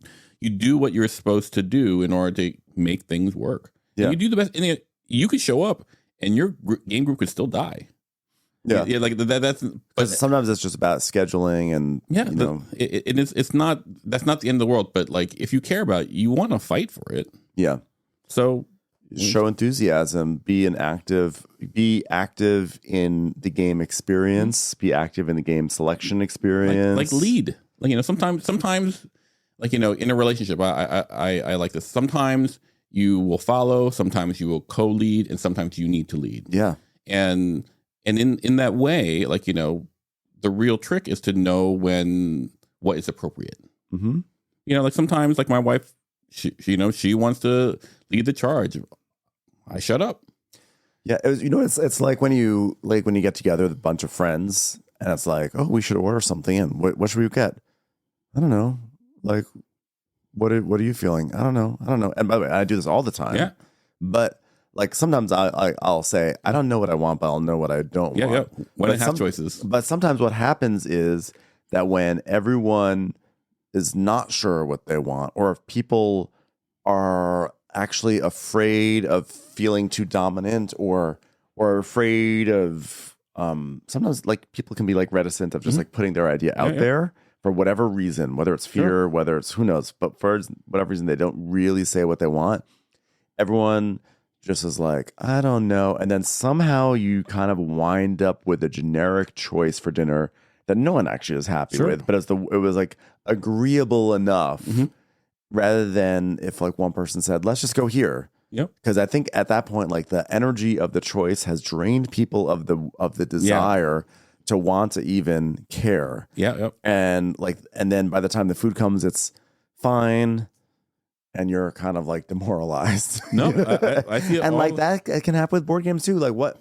do what you're supposed to do in order to make things work. Yeah, you do the best, and you could show up and your game group could still die. Yeah, like that's. But sometimes it's just about scheduling, and you know, it's not. That's not the end of the world. But like, if you care about it, you want to fight for it. Yeah. So show enthusiasm. Be active in the game experience. Be active in the game selection experience. Like lead. Like, you know, sometimes, like, you know, in a relationship, I like this. Sometimes you will follow. Sometimes you will co-lead, and sometimes you need to lead. Yeah. And in that way, like, you know, the real trick is to know what is appropriate. You know, like sometimes, like my wife, she you know, she wants to lead the charge. I shut up. Yeah, it's like when you get together with a bunch of friends, and it's like, oh, we should order something in. What should we get? I don't know. Like, what are you feeling? I don't know. And by the way, I do this all the time. Yeah, but. Like sometimes I'll say, I don't know what I want, but I'll know what I don't want. Yeah, when I have choices. But sometimes what happens is that when everyone is not sure what they want, or if people are actually afraid of feeling too dominant, or afraid of sometimes like people can be like reticent of just like putting their idea out there for whatever reason, whether it's fear, whether it's who knows, but for whatever reason they don't really say what they want. Everyone just is like, I don't know. And then somehow you kind of wind up with a generic choice for dinner that no one actually is happy with. But it was like agreeable enough rather than if like one person said, let's just go here. Yep. Because I think at that point, like the energy of the choice has drained people of the desire to want to even care. Yeah. Yep. And then by the time the food comes, it's fine. And you're kind of like demoralized. No, I feel, and like that can happen with board games too. Like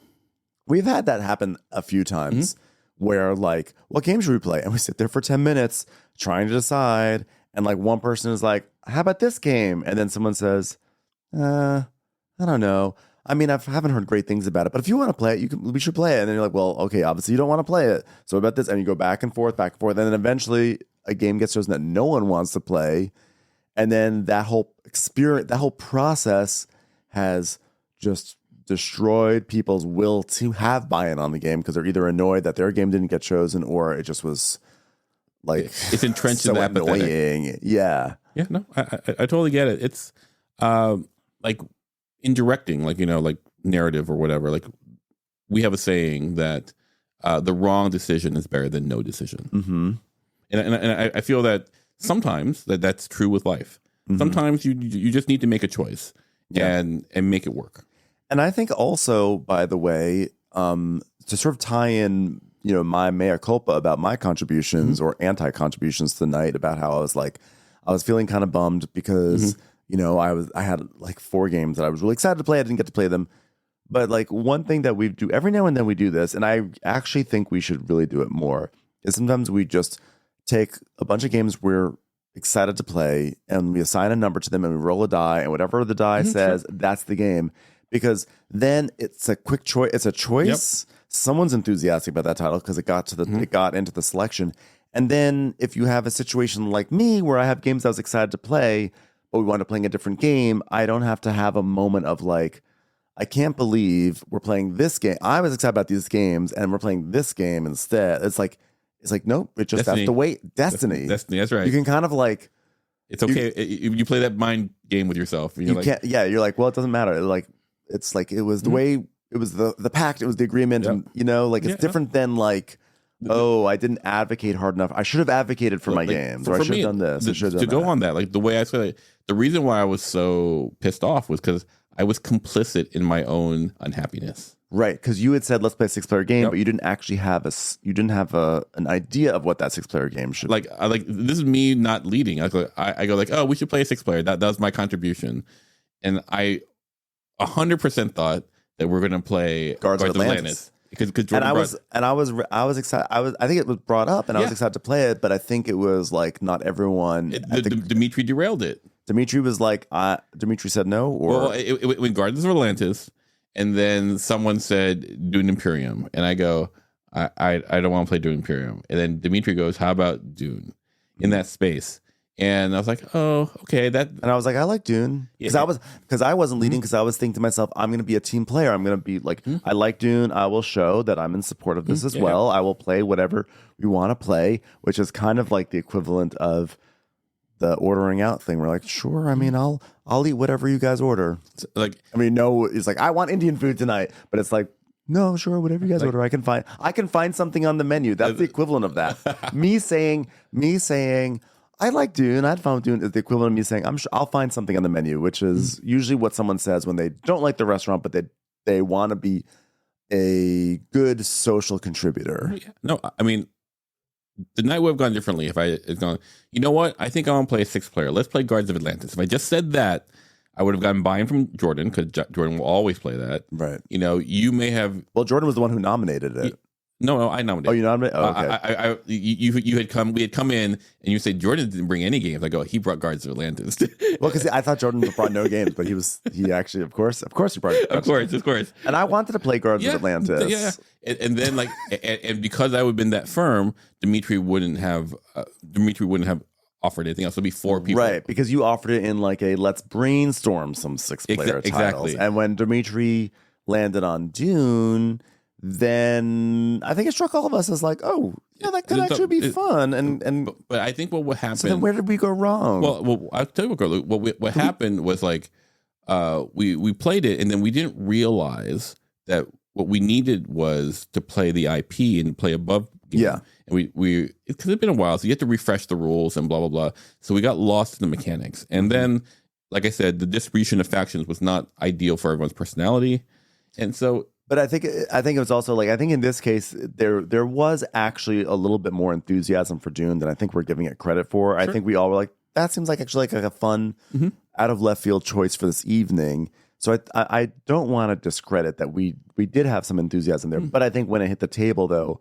we've had that happen a few times where like, what game should we play? And we sit there for 10 minutes trying to decide. And like one person is like, how about this game? And then someone says, I don't know. I mean, I haven't heard great things about it, but if you want to play it, we should play it. And then you're like, well, okay, obviously you don't want to play it. So what about this? And you go back and forth. And then eventually a game gets chosen that no one wants to play. And then that whole experience, that whole process has just destroyed people's will to have buy-in on the game because they're either annoyed that their game didn't get chosen or it just was like it's entrenched so in that annoying. Yeah. Yeah, no, I totally get it. It's like in directing, like, you know, like narrative or whatever, like we have a saying that the wrong decision is better than no decision. Mm-hmm. And I feel that sometimes that's true with life. Mm-hmm. Sometimes you just need to make a choice and make it work. And I think also, by the way, to sort of tie in, you know, my mea culpa about my contributions or anti-contributions tonight, about how I was feeling kind of bummed because, you know, I had like 4 games that I was really excited to play. I didn't get to play them. But like one thing that we do every now and then we do this, and I actually think we should really do it more, is sometimes we just take a bunch of games we're excited to play and we assign a number to them and we roll a die, and whatever the die says, that's the game. Because then it's a quick choice. It's a choice. Yep. Someone's enthusiastic about that title because it got into the selection. And then if you have a situation like me where I have games I was excited to play, but we wound up playing a different game, I don't have to have a moment of like, I can't believe we're playing this game. I was excited about these games and we're playing this game instead. It's like nope. It just has to wait. Destiny. Destiny. That's right. You can kind of like. It's okay. You play that mind game with yourself. And you can't. Yeah, you're like, well, it doesn't matter. Like. It's like it was the way it was the pact, it was the agreement, and you know, like it's different than like, oh, I didn't advocate hard enough. I should have advocated for my games, or I should have done this. To go on that, like the way I said it, the reason why I was so pissed off was because I was complicit in my own unhappiness. Right, because you had said let's play a 6-player game, but you didn't actually have an idea of what that 6-player game should be. Like this is me not leading. I go like, oh, we should play a 6-player. That was my contribution, and I 100% thought that we're going to play Guards of Atlantis. Because Jordan I was excited. I think it was brought up, and I was excited to play it. But I think it was like not everyone. Dimitri derailed it. Dimitri was like, Dimitri said no, or well, it went Guardians of Atlantis, and then someone said Dune Imperium, and I go, I don't want to play Dune Imperium, and then Dimitri goes, how about Dune, in that space. And I was like, oh, okay. And I was like, I like Dune. Because I wasn't leading, because I was thinking to myself, I'm going to be a team player. I'm going to be like, I like Dune. I will show that I'm in support of this as well. I will play whatever we want to play, which is kind of like the equivalent of the ordering out thing. We're like, sure. I mean, I'll eat whatever you guys order. Like, I mean, no, it's like, I want Indian food tonight. But it's like, no, sure, whatever you guys order, I can find something on the menu. That's the equivalent of that. Me saying, I like Dune. I'd found Dune is the equivalent of me saying, I'm sure I'll find something on the menu, which is usually what someone says when they don't like the restaurant, but they want to be a good social contributor. No, I mean, the night would have gone differently if I had gone, you know what? I think I want to play a 6-player. Let's play Guardians of Atlantis. If I just said that, I would have gotten buy-in from Jordan, because Jordan will always play that. Right. You know, you may have. Well, Jordan was the one who nominated it. No, I nominated. Oh, you nominated? Oh, okay. You had come. We had come in, and you said Jordan didn't bring any games. I go, he brought Guardians of Atlantis. Well, because I thought Jordan brought no games, but he actually, of course, he brought. Of course. And I wanted to play Guardians of Atlantis. Yeah. And then like, and because I would have been that firm, Dimitri wouldn't have offered anything else. It'd be 4 people, right? Because you offered it in like a let's brainstorm some 6-player titles. Exactly. And when Dimitri landed on Dune, then I think it struck all of us as like, oh, yeah, that could actually be fun. But I think what happened. So then where did we go wrong? Well, I'll tell you what happened was like, we played it, and then we didn't realize that what we needed was to play the IP and play above game. Yeah. And we because it's been a while, so you have to refresh the rules and blah blah blah. So we got lost in the mechanics, and then, like I said, the distribution of factions was not ideal for everyone's personality, and so. But I think it was also like, I think in this case there was actually a little bit more enthusiasm for Dune than I think we're giving it credit for. Sure. I think we all were like, that seems like actually like a fun out of left field choice for this evening. So I don't want to discredit that we did have some enthusiasm there. But I think when it hit the table, though,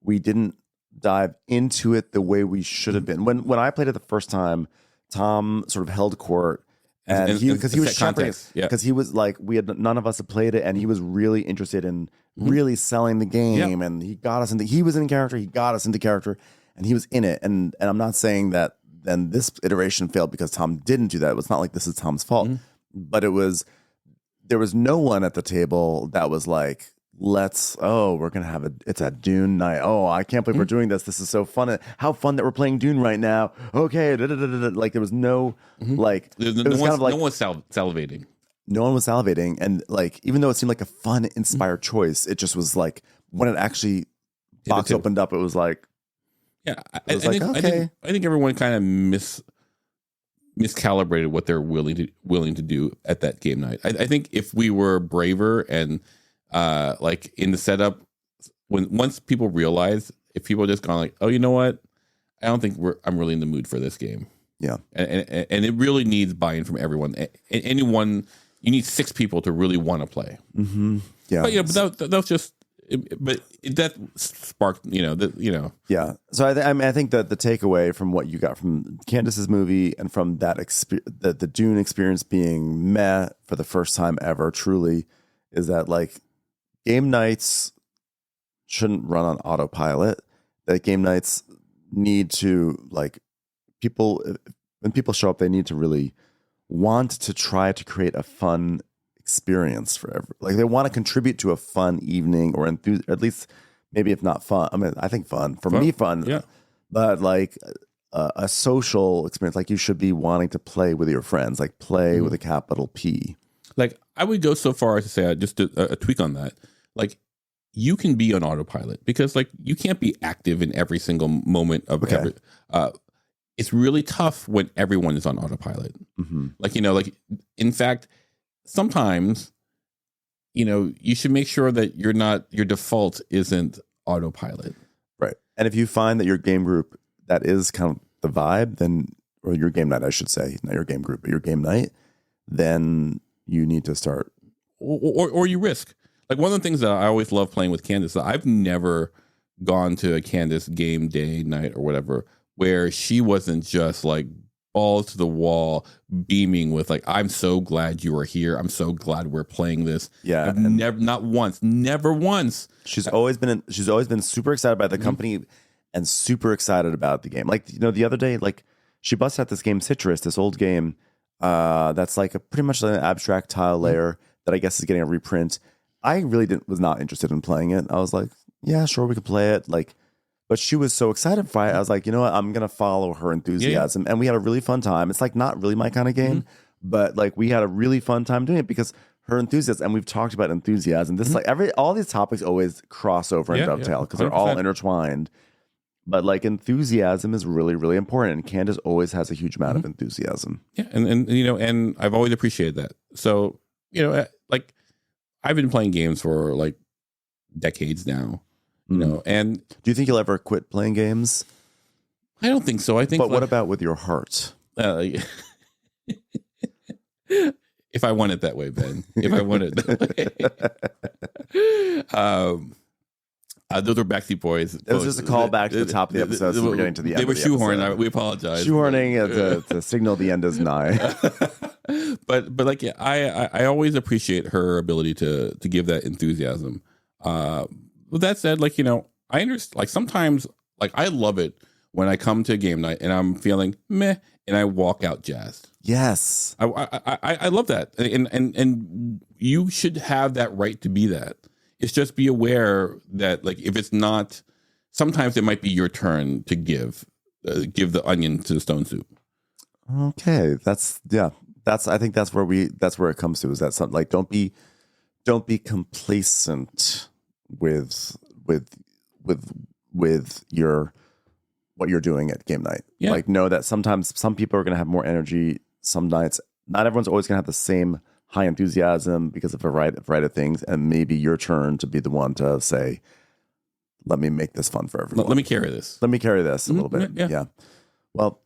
we didn't dive into it the way we should have been. When I played it the first time, Tom sort of held court. And because he was shepherding, because he was like, none of us had played it, and he was really interested in really selling the game, and he got us into. He was in character, he got us into character, and he was in it. And I'm not saying that then this iteration failed because Tom didn't do that. It was not like this is Tom's fault, but there was no one at the table that was like, we're gonna have it's a Dune night. Oh, I can't believe we're doing this. This is so fun. How fun that we're playing Dune right now. Okay, like there was no like no one was salivating. No one was salivating, and like even though it seemed like a fun, inspired choice, it just was like when it actually box opened up, it was like I think everyone kind of miscalibrated what they're willing to do at that game night. I think if we were braver and like in the setup, once people realize, if people just gone like, oh, you know what, I don't think I'm really in the mood for this game. Yeah, and it really needs buy-in from everyone. Anyone, you need 6 people to really want to play. Yeah, but that was just. But that sparked, Yeah. So I think that the takeaway from what you got from Candace's movie and from that the Dune experience being meh for the first time ever, truly, is that like game nights shouldn't run on autopilot. That game nights need to like when people show up, they need to really want to try to create a fun experience for like they want to contribute to a fun evening or at least maybe if not fun. I mean, I think fun, yeah. But like a social experience, like you should be wanting to play with your friends, like play with a capital P. Like I would go so far as to say just a tweak on that. Like you can be on autopilot because like you can't be active in every single moment of every. It's really tough when everyone is on autopilot. Like like in fact. Sometimes, you should make sure that your default isn't autopilot. Right. And if you find that your game group, that is kind of the vibe, then, or your game night, I should say, not your game group, but your game night, then you need to start. Or you risk. Like one of the things that I always love playing with Candace, I've never gone to a Candace game day night or whatever, where she wasn't just like, balls to the wall, beaming with like, I'm so glad you are here. I'm so glad we're playing this. Yeah, I've never once. She's always been super excited by the company and super excited about the game. Like the other day, like she busted out this game Citrus, this old game that's like pretty much an abstract tile layer that I guess is getting a reprint. I really was not interested in playing it. I was like, yeah, sure, we could play it. Like. But she was so excited for it. I was like, you know what? I'm going to follow her enthusiasm. And we had a really fun time. It's like not really my kind of game, but like we had a really fun time doing it because her enthusiasm, and we've talked about enthusiasm. This like all these topics always cross over and dovetail because they're all intertwined. But like enthusiasm is really, really important. And Candace always has a huge amount of enthusiasm. Yeah. And I've always appreciated that. So, like I've been playing games for like decades now. And do you think you'll ever quit playing games? I don't think so. I think. But what about with your heart? If I want it that way, Ben. If I want it that way. Those are Backstreet Boys. It was just a call back to the top of the episode. So we're getting to the end. They were shoehorned. We apologize. Shoehorning to signal the end is nigh. but like I always appreciate her ability to give that enthusiasm. With that said, like, I understand, like sometimes, like I love it when I come to a game night and I'm feeling meh and I walk out jazzed. Yes. I love that. And you should have that right to be that. It's just be aware that like, if it's not, sometimes it might be your turn to give the onion to the stone soup. Okay. I think that's where it comes to, is that something like, don't be complacent with your what you're doing at game night. Yeah. Like know that sometimes some people are going to have more energy some nights. Not everyone's always going to have the same high enthusiasm because of a variety of things, and maybe your turn to be the one to say, let me make this fun for everyone. Let me carry this a little bit. Yeah. Well,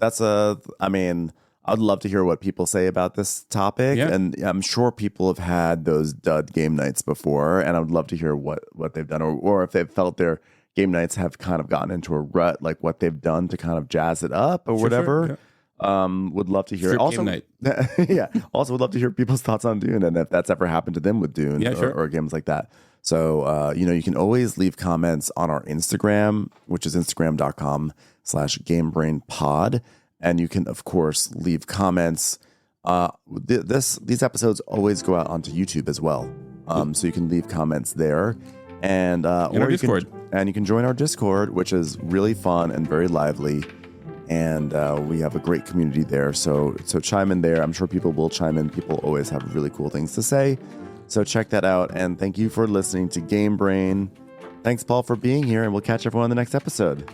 I'd love to hear what people say about this topic. Yeah. And I'm sure people have had those dud game nights before, and I would love to hear what they've done or if they've felt their game nights have kind of gotten into a rut, like what they've done to kind of jazz it up or whatever. Sure, Would love to hear Strip it. Also, game night. yeah. Also, would love to hear people's thoughts on Dune and if that's ever happened to them with Dune or games like that. So, you can always leave comments on our Instagram, which is instagram.com/gamebrainpod. And you can, of course, leave comments. These episodes always go out onto YouTube as well. So you can leave comments there. And or you can join our Discord, which is really fun and very lively. And we have a great community there. So chime in there. I'm sure people will chime in. People always have really cool things to say. So check that out. And thank you for listening to Game Brain. Thanks, Paul, for being here. And we'll catch everyone on the next episode.